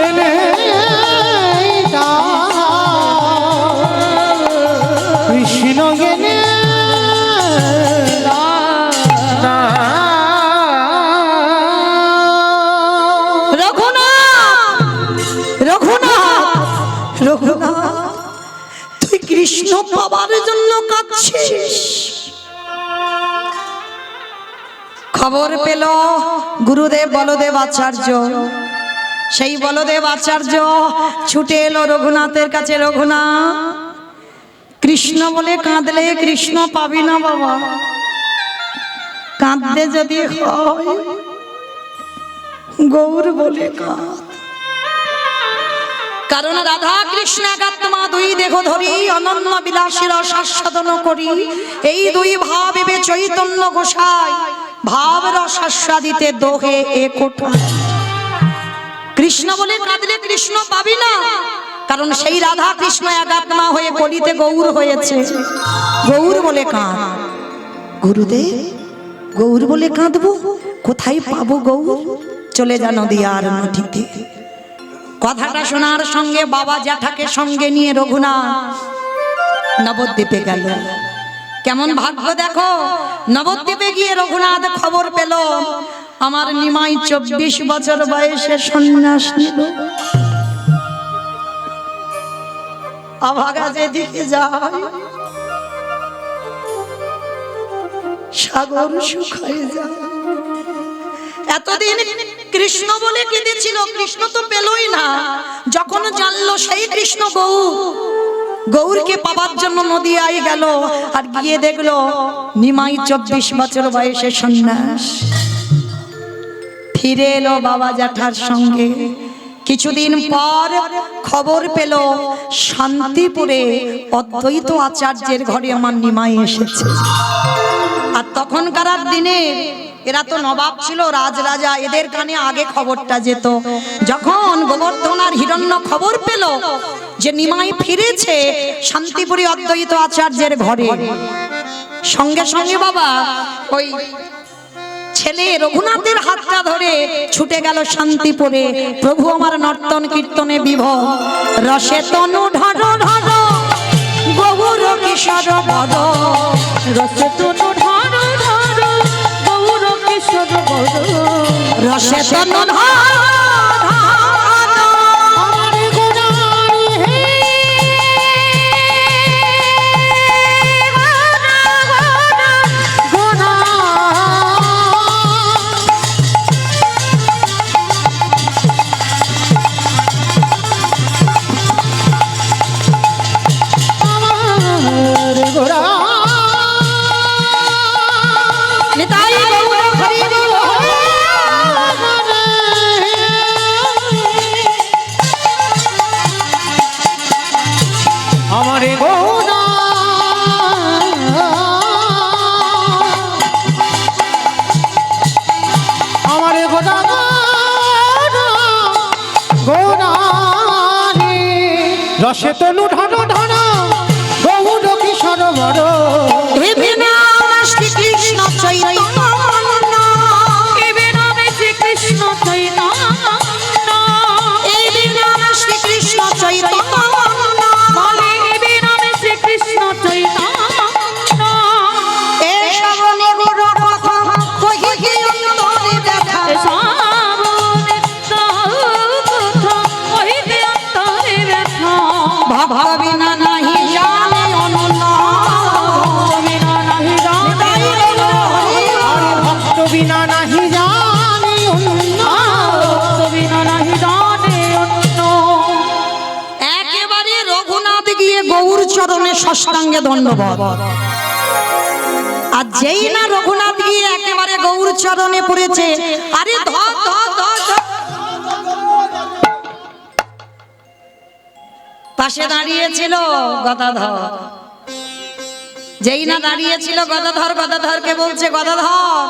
এনে দাও, কৃষ্ণ এনে তুই কৃষ্ণ পাবার জন্য কাঁদছিস। খবর পেল গুরুদেব বলদেব আচার্য, সেই বলদেব আচার্য ছুটে এলো রঘুনাথের কাছে। রঘুনাথ, কৃষ্ণ বলে কাঁদলে কৃষ্ণ পাবি না বাবা, কাঁদতে যদি হয় গৌর বলে কাঁদ। কারণ রাধা কৃষ্ণ একাত্মা দুই দেহ ধরি অনন্য বিলাসীর শাশ্বতন করি, এই দুই ভাব এবে চৈতন্য গোসাই ভাব রসাস্বাদিতে দোহে একোটা। কৃষ্ণ বলে কাঁদলে কৃষ্ণ পাবি না, কারণ সেই রাধা কৃষ্ণ একাত্মা হয়ে কলিতে গৌর হয়েছে। গৌর বলে কাঁদ। গুরুদেব, গৌর বলে কাঁদবো, কোথায় পাবো গৌর? চলে যা নদীয়ার মাটিতে। কথাটা শোনার সঙ্গে বাবা জ্যাঠাকে সঙ্গে নিয়ে রঘুনাথ নবদ্বীপে গেল। কেমন ভাগ্য দেখো, নবদ্বীপে গিয়ে রঘুনাথ খবর পেল আমার নিমাই 24 বছর বয়সে সন্ন্যাস নিল। আভাগা যেদিকে যায় সাগর শুকায় যায়। এতদিন কৃষ্ণ বলে কেঁদেছিল, কৃষ্ণ তো পেলই না। যখন জানলো সেই কৃষ্ণ গৌর, গৌরকে পাবার জন্য নদিয়ায় গেল, আর গিয়ে দেখলো নিমাই 24 বছর বয়সে সন্ন্যাস। ফিরে এলো বাবা জ্যাঠার সঙ্গে। কিছুদিন পর খবর পেল শান্তিপুরে অদ্বৈত আচার্যের ঘরে আমার নিমাই এসেছে। আর তখনকার দিনে এরা তো নবাব ছিল, রাজরাজা, এদের কানে আগে খবরটা যেত। যখন গোবর্ধন আর হিরণ্য খবর পেল যে নিমাই ফিরেছে শান্তিপুরে অদ্বৈত আচার্যের ঘরে, সঙ্গে সঙ্গে বাবা ওই ছেলে রঘুনাথের হাতটা ধরে ছুটে গেল শান্তিপুরে। প্রভু আমার নর্তন কীর্তনে বিভোর, রসে তনু ঢর ঢর গৌর কিশোর বড়, রসে তনু ঢার ঢার গৌর কিশোর বড়, রসে তনু ঢর আমার গোনারি হে গোনা আমার গোরা নিতাই গৌর হরি বল। আমার গোনা আমার গোনা গোনা রসে তনু ঢন ঢন গৌর কিশোর বড় হে বিনা শ্রীকৃষ্ণ চৈতন্য, এবে নামে শ্রীকৃষ্ণ চৈতন্য, এই বিনা শ্রীকৃষ্ণ চৈতন্য, বলে এবে নামে শ্রীকৃষ্ণ চৈতন্য, এ শ্রবণে গুর কথা কহিহি অন্তরে দেখা, শ্রাবণে কথা কহিতে অন্তরে ব্যথা, ভব বিনা নাহি জানে অনন্য, বিনা নাহি জানে আর ভক্ত বিনা নাহি জানি ভক্ত বিনা নাহি জানে অন্য। একেবারে রঘুনাথ গিয়ে গৌর চরণে ষষ্ঠাঙ্গে দণ্ডবত। আর যেই না রঘুনাথ গিয়ে একেবারে গৌর চরণে পড়েছে, আরে ধর ধর ধর ধর। পাশে দাঁড়িয়েছিল গদাধর, যেই না দাঁড়িয়েছিল গদাধর, গদাধরকে বলছে গদাধর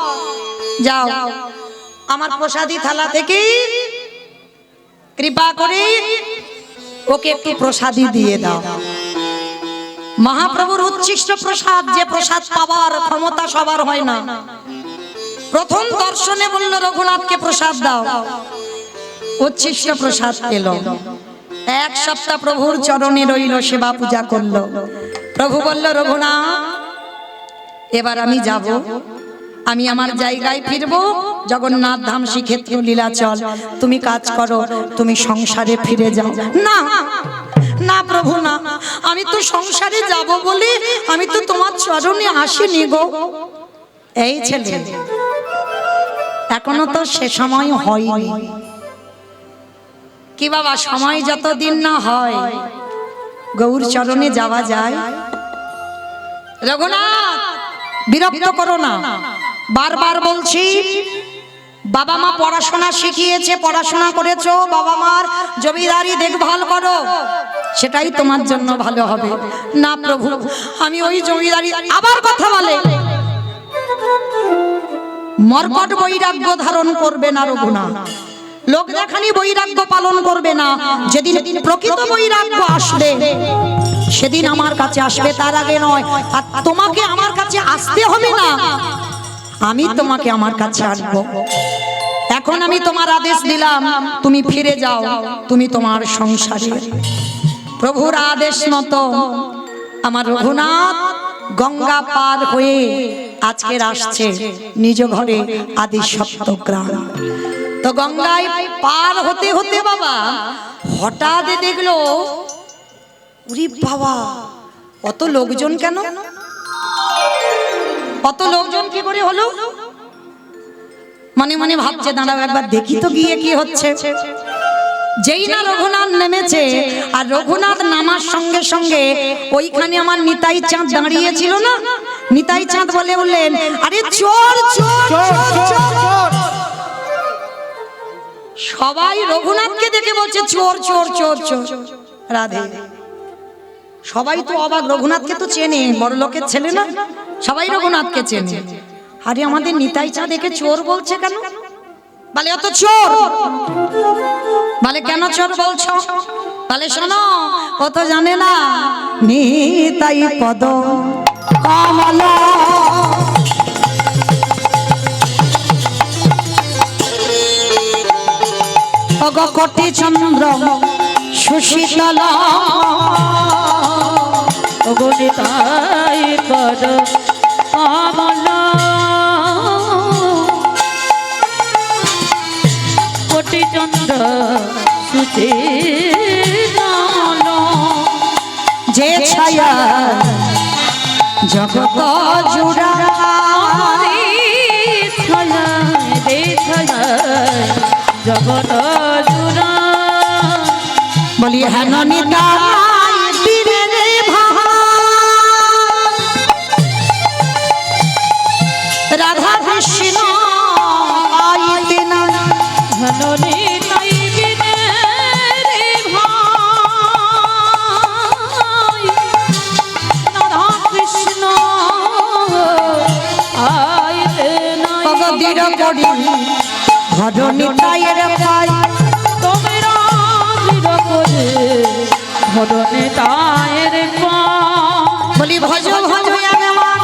যাও আমার প্রসাদী থালা থেকে কৃপা করে ওকে একটু প্রসাদী দিয়ে দাও। মহাপ্রভুর উচ্ছিষ্ট প্রসাদ, যে প্রসাদ পাওয়ার ক্ষমতা সবার হয় না। প্রথম দর্শনে বলল রঘুনাথকে প্রসাদ দাও, উচ্ছিষ্ট প্রসাদ পেল। এক সপ্তাহ প্রভুর চরণে রইল, সেবা পূজা করলো। প্রভু বলল রঘুনাথ এবার আমি যাব, আমি আমার জায়গায় ফিরবো, জগন্নাথ ধাম শ্রীক্ষেত্র লীলাচল। তুমি কাজ করো, তুমি সংসারে ফিরে যাও। না না প্রভু না, আমি তো সংসারে যাব বলে আমি তো তোমার চরণে আসিনি গো। এই ছেলে এখনো তো সে সময় হয়নি। কি বাবা, সময় যতদিন না হয় গৌর চরণে যাওয়া যায়? রঘুনাথ বিরক্ত করো না, বারবার বলছি বাবা মা পড়াশোনা শিখিয়েছে, পড়াশোনা করেছো, বাবা মার জমিদারি দেখভাল করো, সেটাই তোমার জন্য ভালো হবে। না প্রভু, আমি ওই জমিদারি, আবার কথা বলে মর্কট বৈরাগ্য ধারণ করবে না রঘুনাথ, লোক দেখানি বৈরাগ্য পালন করবে না। যেদিন প্রকৃত বৈরাগ্য আসবে সেদিন আমার কাছে আসবে, তার আগে নয়। আর তোমাকে আমার কাছে আসতে হবে না, আমি তোমাকে আমার কাছে আনবো। এখন আমি তোমার আদেশ দিলাম, তুমি ফিরে যাও, তুমি তোমার সংসারে। প্রভুর আদেশ মতো আমার রঘুনাথ গঙ্গা পার হয়ে আজকে আসছে নিজ ঘরে আদি সপ্তগ্রাম। তো গঙ্গায় পার হতে হতে বাবা হঠাৎ দেখলো, উরি বাবা অত লোকজন কেন, অত লোকজন কি করে হলো? মনে মনে ভাবছে দাঁড়াও একবার দেখি তো গিয়ে কি হচ্ছে। যেই না রঘুনাথ নেমেছে, আর রঘুনাথ নামার সঙ্গে সঙ্গে ওইখানে আমার নিতাই চাঁদ দাঁড়িয়েছিল না, নিতাই চাঁদ বলে উঠলেন, আরে চোর চোর চোর চোর। সবাই রঘুনাথকে দেখে বলছে চোর চোর চোর চোর। রাধে, সবাই তো অবাক, রঘুনাথকে তো চেনে, বড় লোকের ছেলে না, সবাই রঘুনাথকে চেনে। আরে আমাদের নিতাই চাঁদ দেখে চোর বলছে কেন? বলে অত চোর। বলে কেন চোর বলছো? বলে শোনো, ও তো জানে না নিতাই পদ কমলা কোটি চন্দ্র সুশীতলা নিতাই পদ কমলা কোটি চন্দ্র সুশীতল যে ছায়া জগত জুড়া ছায়া দে ছায়া জগত জুড়া। বলি হেন নিতাই বীরে রে রাধা কৃষ্ণ আইতে না, হননি তাই বিনে রে ভাই রাধা কৃষ্ণ আইতে নাই। ভগদীর করি ভজ নিতাইয়ের পাই, তোমরা দৃঢ় করে ধরনে তায়ের পা। বলি ভজ ভজ আমার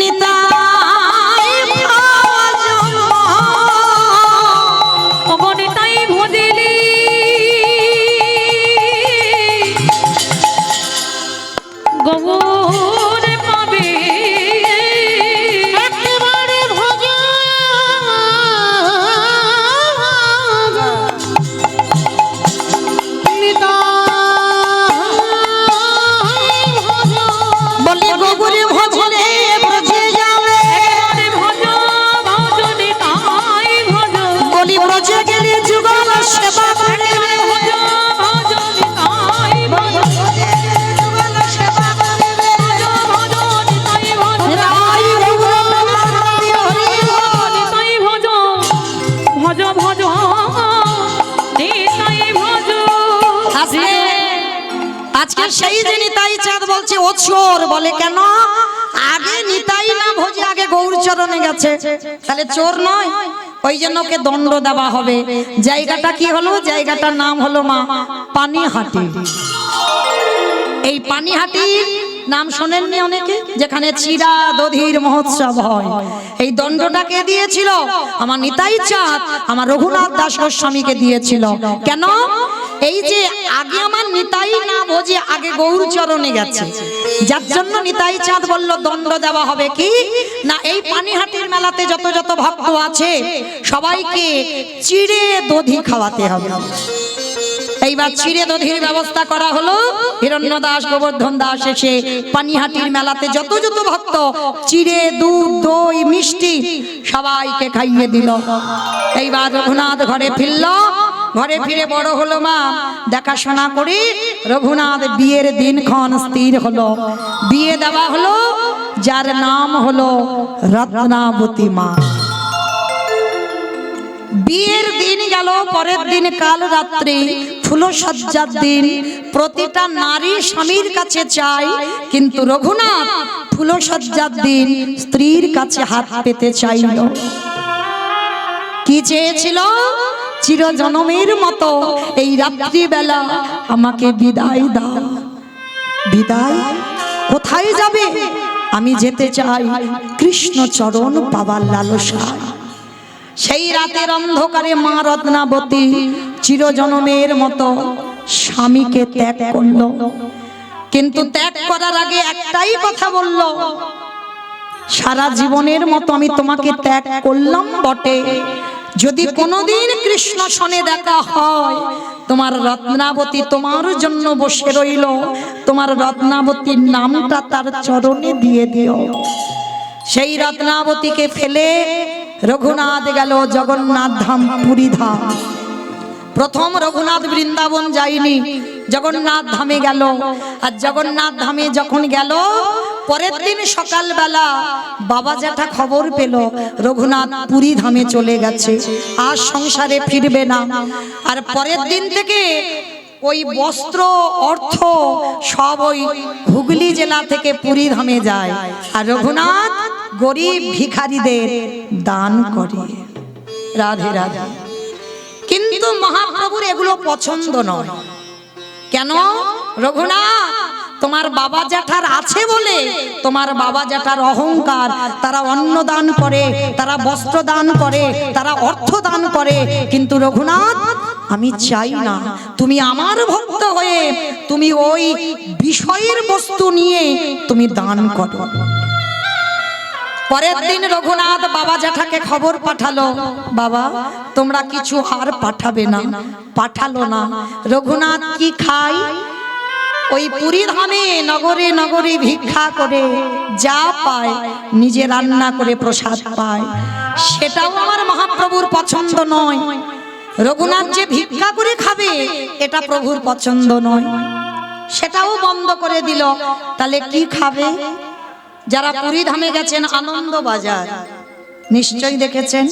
নিতাই ভজ অগণিতাই ভজিলি গৌর পাবে একেবারে ভজ নিতাই ভজ। বলি গোগুরে ভজলে ব্রজে যাবে, ভজ ভজ নিতাই ভজ বলি ব্রজে গেলে যুগল সেবা বাড়বে, ভজ ভজ নিতাই ভজ যুগল সেবা বাড়বে। ভজ নিতাই ভজ রাই রঘুনাথ হরি হরি বল। নিতাই ভজ ভজ ভজ নিতাই ভজ। আজকে সেই যে নিতাই চাঁদ বলছে ও চোর। বলে কেন? আগে নিতাই না ভোজে আগে গৌরচরণে গেছে, তাহলে চোর নয়। ওই জন্য ওকে দণ্ড দেওয়া হবে। জায়গাটা কি হলো? জায়গাটার নাম হলো মা পানিহাটি। এই পানিহাটির নাম শোনেননি অনেকে? যেখানে চিরা দধির মহোৎসব হয়। এই দণ্ডটা কে দিয়েছিল? আমার নিতাই চাঁদ আমার রঘুনাথ দাস গোস্বামীকে দিয়েছিল। কেন? এই যে আগে আমার নিতাই না ভোজে আগে গৌরচরণে গেছে, যার জন্য নিতাই চাঁদ বলল দণ্ড দেওয়া হবে। কি না, এই পানিহাটির মেলাতে যত যত ভক্ত আছে সবাইকে চিড়ে দধি খাওয়াতে হবে। এইবার চিড়ে দধির ব্যবস্থা করা হলো। হিরণ্য দাস গোবর্ধন দাস এসে পানিহাটির মেলাতে যত যত ভক্ত চিড়ে দুধ দই মিষ্টি সবাইকে খাইয়ে দিল। এইবার রঘুনাথ ঘরে ফিরল। ঘরে ফিরে বড় হলো মা, দেখাশোনা করে রঘুনাথ বিয়ের দিনক্ষণ স্থির হলো। বিয়ে দেওয়া হলো, যার নাম হলো রত্নাবতী মা। বিয়ের দিন গেল, পরের দিন কাল রাত্রি ফুলসজ্জার দিন। প্রতিটা নারী স্বামীর কাছে চায়, কিন্তু রঘুনাথ ফুলসজ্জার দিন স্ত্রীর কাছে হাত পেতে চাইল। কি চেয়েছিল? চিরজনমের মতো এই রাত্রিবেলা আমাকে বিদায় দাও। বিদায়? কোথায় যাবে? আমি যেতে চাই কৃষ্ণ চরণ পাবার লালসায়। সেই রাতের অন্ধকারে মা রত্নাবতী চিরজনমের মতো স্বামীকে ত্যাগ করল। কিন্তু ত্যাগ করার আগে একটাই কথা বলল, সারা জীবনের মতো আমি তোমাকে ত্যাগ করলাম বটে, যদি কোনোদিন কৃষ্ণ সনে দেখা হয় তোমার রত্নাবতী তোমার জন্য বসে রইল, তোমার রত্নাবতীর নামটা তার চরণে দিয়ে দিও। সেই রত্নাবতীকে ফেলে রঘুনাথ গেল জগন্নাথ ধাম পুরী ধাম। প্রথম রঘুনাথ বৃন্দাবন যায়নি, জগন্নাথ ধামে গেল। আর জগন্নাথ ধামে যখন গেল, পরের দিন সকালবেলা বাবা জ্যাঠা খবর পেল রঘুনাথ পুরী ধামে চলে গেছে, আর সংসারে ফিরবে না। আর পরের দিন থেকে ওই বস্ত্র অর্থ সব ওই হুগলি জেলা থেকে পুরী ধামে যায়, আর রঘুনাথ গরিব ভিখারিদের দান করে। রাধে রাধে। কিন্তু মহাপ্রভুর এগুলো পছন্দ নয়। কেন? রঘুনাথ, তোমার বাবা জ্যাঠার আছে বলে, তোমার বাবা জ্যাঠার অহংকার, তারা অন্ন দান করে, তারা বস্ত্র দান করে, তারা অর্থ দান করে। কিন্তু রঘুনাথ, আমি চাই না তুমি আমার ভক্ত হয়ে তুমি ওই বিষয়ের বস্তু নিয়ে তুমি দান করো। পরের দিন রঘুনাথ বাবা জ্যাঠাকে খবর পাঠালো, বাবা তোমরা কিছু আর পাঠাবে না। পাঠালো না। রঘুনাথ কি খায়? ওই পুরী ধামে নগরে নগরে ভিক্ষা করে যা পায় নিজে রান্না করে প্রসাদ পায়। সেটাও আমার মহাপ্রভুর পছন্দ নয়। রঘুনাথ যে ভিক্ষা করে খাবে এটা প্রভুর পছন্দ নয়, সেটাও বন্ধ করে দিল। তাহলে কি খাবে? যারা পুরী ধামে গেছেন, আনন্দ বাজার নিশ্চয়ই দেখেছেন,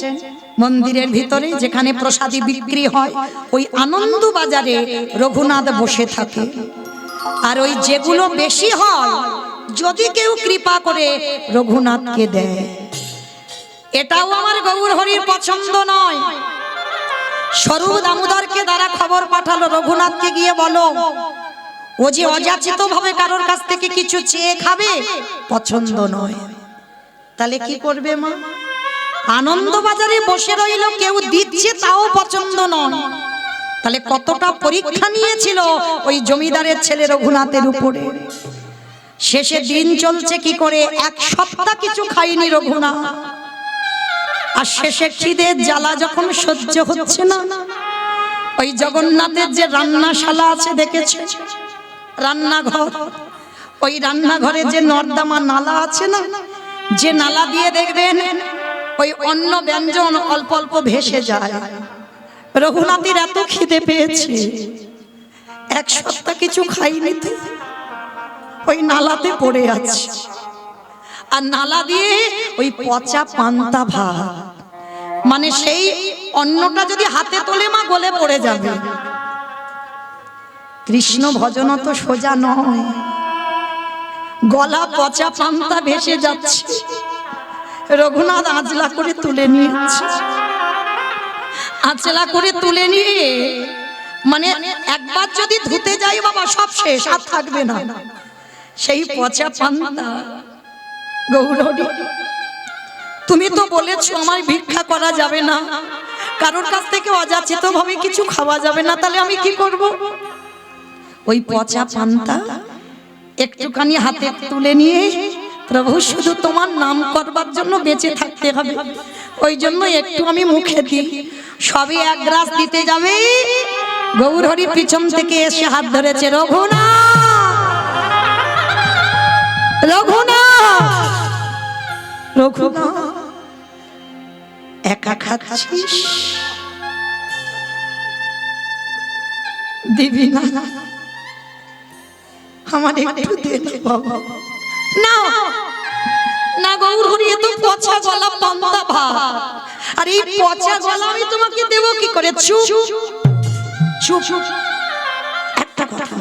মন্দিরের ভিতরে যেখানে প্রসাদী বিক্রি হয়, ওই আনন্দ বাজারে রঘুনাথ বসে থাকে। আর ওই যেগুলো বেশি হয় যদি কেউ কৃপা করে রঘুনাথকে দেয়। এটাও আমার গৌর হরির পছন্দ নয়। স্বরূপ দামোদরকে দ্বারা খবর পাঠালো, রঘুনাথকে গিয়ে বলো ও যে অযাচিত ভাবে কারোর কাছ থেকে কিছু চেয়ে খাবে, পছন্দ নয়। তাহলে কি করবে মা? আনন্দ বাজারে বসে রইল, কেউ দিচ্ছে তাও পছন্দ নয়। তাহলে কতটা পরীক্ষা নিয়েছিল ওই জমিদারের ছেলে রঘুনাথের উপরে। শেষে দিন চলছে কি করে, এক সপ্তাহ কিছু খাইনি রঘুনাথ। আর শেষে খিদের জ্বালা যখন সহ্য হচ্ছে না, ওই জগন্নাথের যে রান্নাশালা আছে দেখেছে, রান্নাঘর, ওই রান্নাঘরে যে নর্দমা নালা আছে না, যে নালা দিয়ে দেখবেন ওই অন্ন ব্যঞ্জন অল্প অল্প ভেসে যায়। রঘুনাথের এত খিদে পেয়েছে, এক সপ্তাহ কিছু খাইনি, ওই নালাতে পড়ে আছে। আর নালা দিয়ে ওই পচা পান্তা ভাত, মানে সেই অন্নটা যদি হাতে তোলে মা গলে পড়ে যাবে। কৃষ্ণ ভজন তো সোজা নয়, গলা পচা পান্তা ভেসে যাচ্ছে। রঘুনাথ আঁচলা করে তুলে নিয়েছে। আঁচলা করে তুলে নিয়ে মানে একবার যদি ধুতে যাই বাবা সব শেষ, আর থাকবে না। সেই পচা পান্তা, গৌরী তুমি তো বলেছো আমার ভিক্ষা করা যাবে না, কারোর কাছ থেকে অযাচিত ভাবে কিছু খাওয়া যাবে না, তাহলে আমি কি করব? ওই পচা পান্তা একটুখানি হাতে তুলে নিয়ে, প্রভু শুধু তোমার নাম করবার জন্য বেঁচে থাকতে হবে, ওই জন্য একটু আমি মুখে দিই। সবই এক গ্রাস দিতে যাবে, গৌর হরি পিছন থেকে এসে হাত ধরেছে, রঘুনাথ, রঘুনাথ, রঘুনাথ, একা খাচ্ছিস, দিবি না? আমার একটু দে না বাবা। না না গৌর হরি, এ তো পচা গলা পান্তা ভাত, আর এই পচা গলা আমি তোমাকে দেবো কি করে? চুপ চুপ, একটা কথা,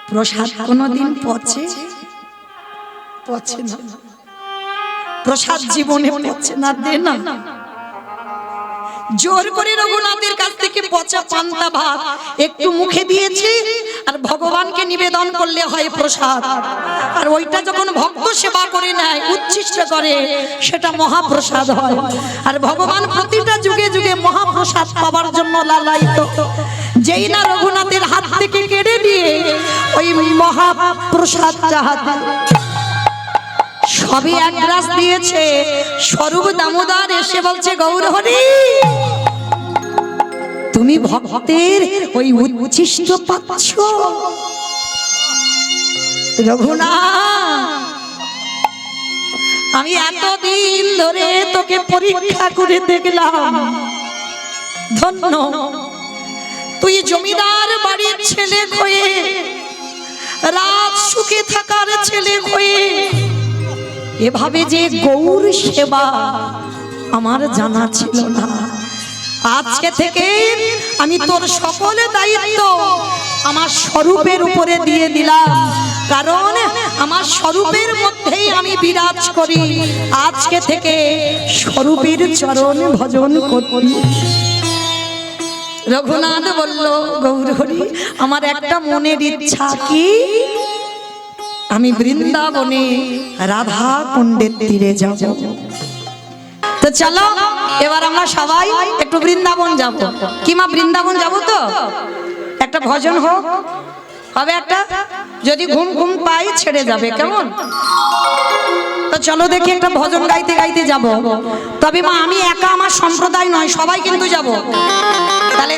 প্রসাদ কোনদিন পচে? পচে না, প্রসাদ জীবনে পচে না। দে না। জোর করে রঘুনাথের কাছ থেকে পচা পান্তা ভাত একটু মুখে দিয়েছে, আর ভগবানকে নিবেদন করলে হয় প্রসাদ। আর ওইটা যখন ভক্ত সেবা করে নেয়, উচ্ছিষ্ট করে, সেটা মহাপ্রসাদ হয়। আর ভগবান প্রতিটা যুগে যুগে মহাপ্রসাদ পাবার জন্য লালায়িত। যেই না রঘুনাথের হাত থেকে কেড়ে নিয়ে ওই মহাপ্রসাদ চাহাতে সবই এক গ্রাস দিয়েছে, স্বরূপ দামোদর এসে বলছে, গৌর হরি তুমি ভক্তের ওই উচ্ছিষ্ট পাচ্ছ? রঘুনাথ, আমি এতদিন ধরে তোকে পরীক্ষা করে দেখলাম, ধন্য তুই জমিদার বাড়ির ছেলে হয়ে রাত সুখে থাকার ছেলে হয়ে এভাবে যে গৌর সেবা আমার জানা ছিল না। আজকে থেকে আমি তোর সকল দায়িত্ব আমার স্বরূপের উপরে দিয়ে দিলাম, কারণ আমার স্বরূপের মধ্যেই আমি বিরাজ করি। আজকে থেকে স্বরূপের চরণ ভজন করি। রঘুনাথ বলল, গৌর হরি, আমার একটা মনের ইচ্ছা, কি আমি বৃন্দাবনে রাধা কুণ্ডের তীরে যাব। তো চলো এবার আমরা সবাই একটু বৃন্দাবন যাব। কি মা, বৃন্দাবন যাব তো? একটা ভজন হোক, হবে একটা, যদি ঘুম ঘুম পাই ছেড়ে যাবে, কেমন? তো চলো দেখি একটা ভজন গাইতে গাইতে যাব। তবে মা আমি একা, আমার সম্প্রদায় নয়, সবাই কিন্তু যাব। তাহলে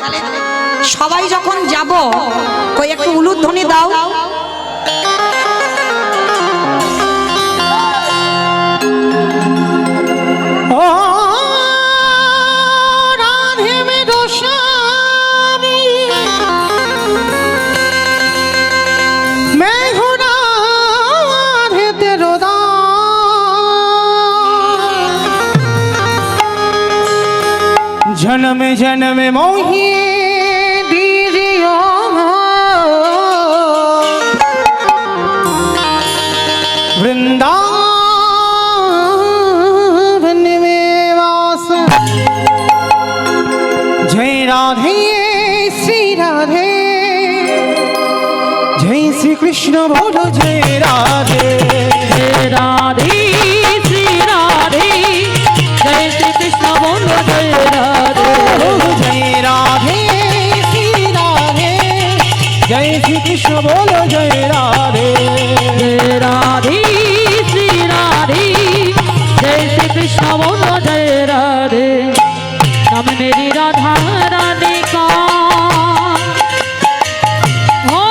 সবাই যখন যাব ওই একটু উলুধ্বনি দাও। ও রাধে মে গোস্বামী मैं हूँ राधे तेरो दास। जन्म जन्म मोही दीजियो वृंदावन में वास। जय राधे श्री राधे, जय श्री कृष्ण बोलो जय राधे। जय राधे श्री राधे, जय श्री कृष्ण बोलो जय राधे। जय राधे श्री राधे, जय श्री कृष्ण बोलो जय राधे। जय राधे श्री राधे, जय श्री कृष्ण बोलो जय राधे। नाम मेरी राधा रानी का हो,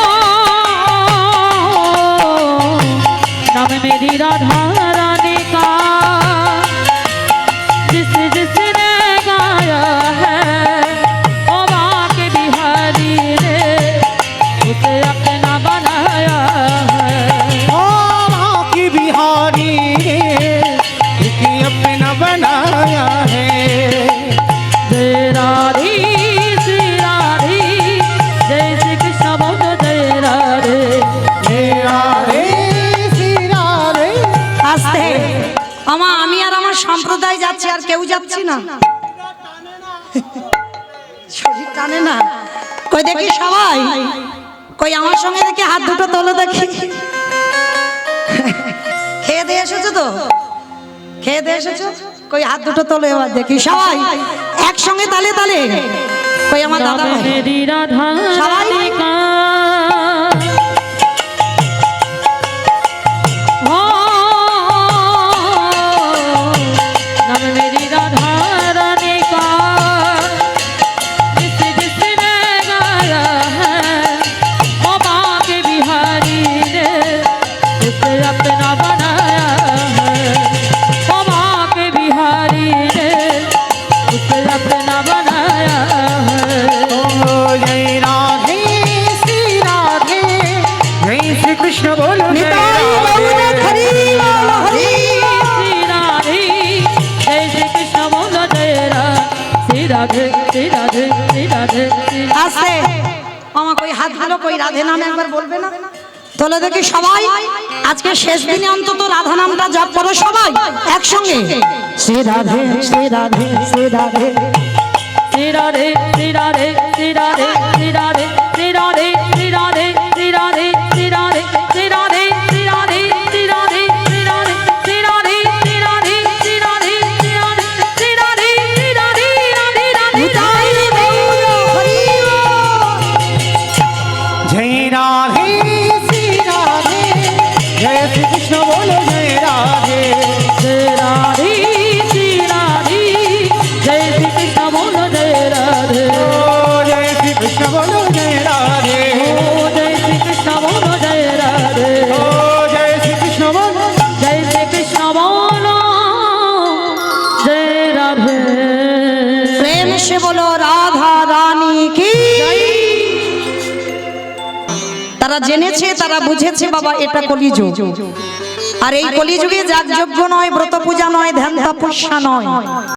नाम मेरी राधा रानी का, जिस जिसने गाया है ओ बाके बिहारी ने उसे अपना बनाया है। ओ बाकी बिहारी ने इसे अपना बनाया है। जय राधे श्री राधे, जय श्री कृष्ण बोलो जय राधे। जय राधे श्री राधे। আস্তে আমা, আমি আর আমার সম্প্রদায় যাচ্ছি, আর কেউ যাচ্ছি না। শরীর টানে না। কই দেখি সবাই, কই আমার সঙ্গে দেখি হাত দুটো তোলো দেখি। খেয়ে দিয়ে এসেছো তো? খেয়ে দিয়ে এসেছো? কই হাত দুটো তোলো এবার দেখি সবাই একসঙ্গে, তালে তালে। কই আমার দাদা नाम ভাই, मेरी राधा সবাই रानी का हो, नाम मेरी राधा रानी का, जिस जिसने गाया है ओ बाके बिहारी ने उसे अपना बनाया है। ओ बाके बिहारी ने उसे अपना बनाया है। ओ जय राधे श्री राधे, जय श्री कृष्ण बोलो जय নিতাই গৌর राधे। হরি বল হরি। श्री राधे, जय श्री कृष्ण बोलो जय राधे। श्री राधे श्री राधे श्री राधे श्री আস্তে আমা, কই হাত গুলো, কই রাধে নাম একবার বলবে না? তোলো দেখি সবাই, আজকে শেষ দিনে অন্তত রাধা নামটা জপ করো সবাই একসঙ্গে। শ্রী রাধে শ্রী রাধে শ্রী রাধে। श्री राधे श्री राधे श्री राधे श्री राधे श्री राधे श्री राधे श्री राधे श्री राधे श्री राधे श्री राधे श्री राधे श्री राधे श्री राधे श्री राधे श्री राधे श्री राधे श्री राधे श्री राधे राधे राधे নিতাই গৌর হরি বল। जय राधे श्री राधे, जय श्री कृष्ण बोलो जय राधे। जय राधे श्री राधे, जय श्री कृष्ण बोलो जय राधे। ओ जय श्री कृष्ण बोलो जय राधे। ओ जय श्री कृष्ण बोलो जय राधे। ओ जय श्री कृष्ण बोलो। जय श्री कृष्ण बोलो जय राधे। प्रेम से बोलो राधे তারা জেনেছে, তারা বুঝেছে বাবা এটা কলিযুগ। আর এই কলিযুগে যাগযজ্ঞ নয়, ব্রত পূজা নয়, ধ্যান তপস্যা নয়,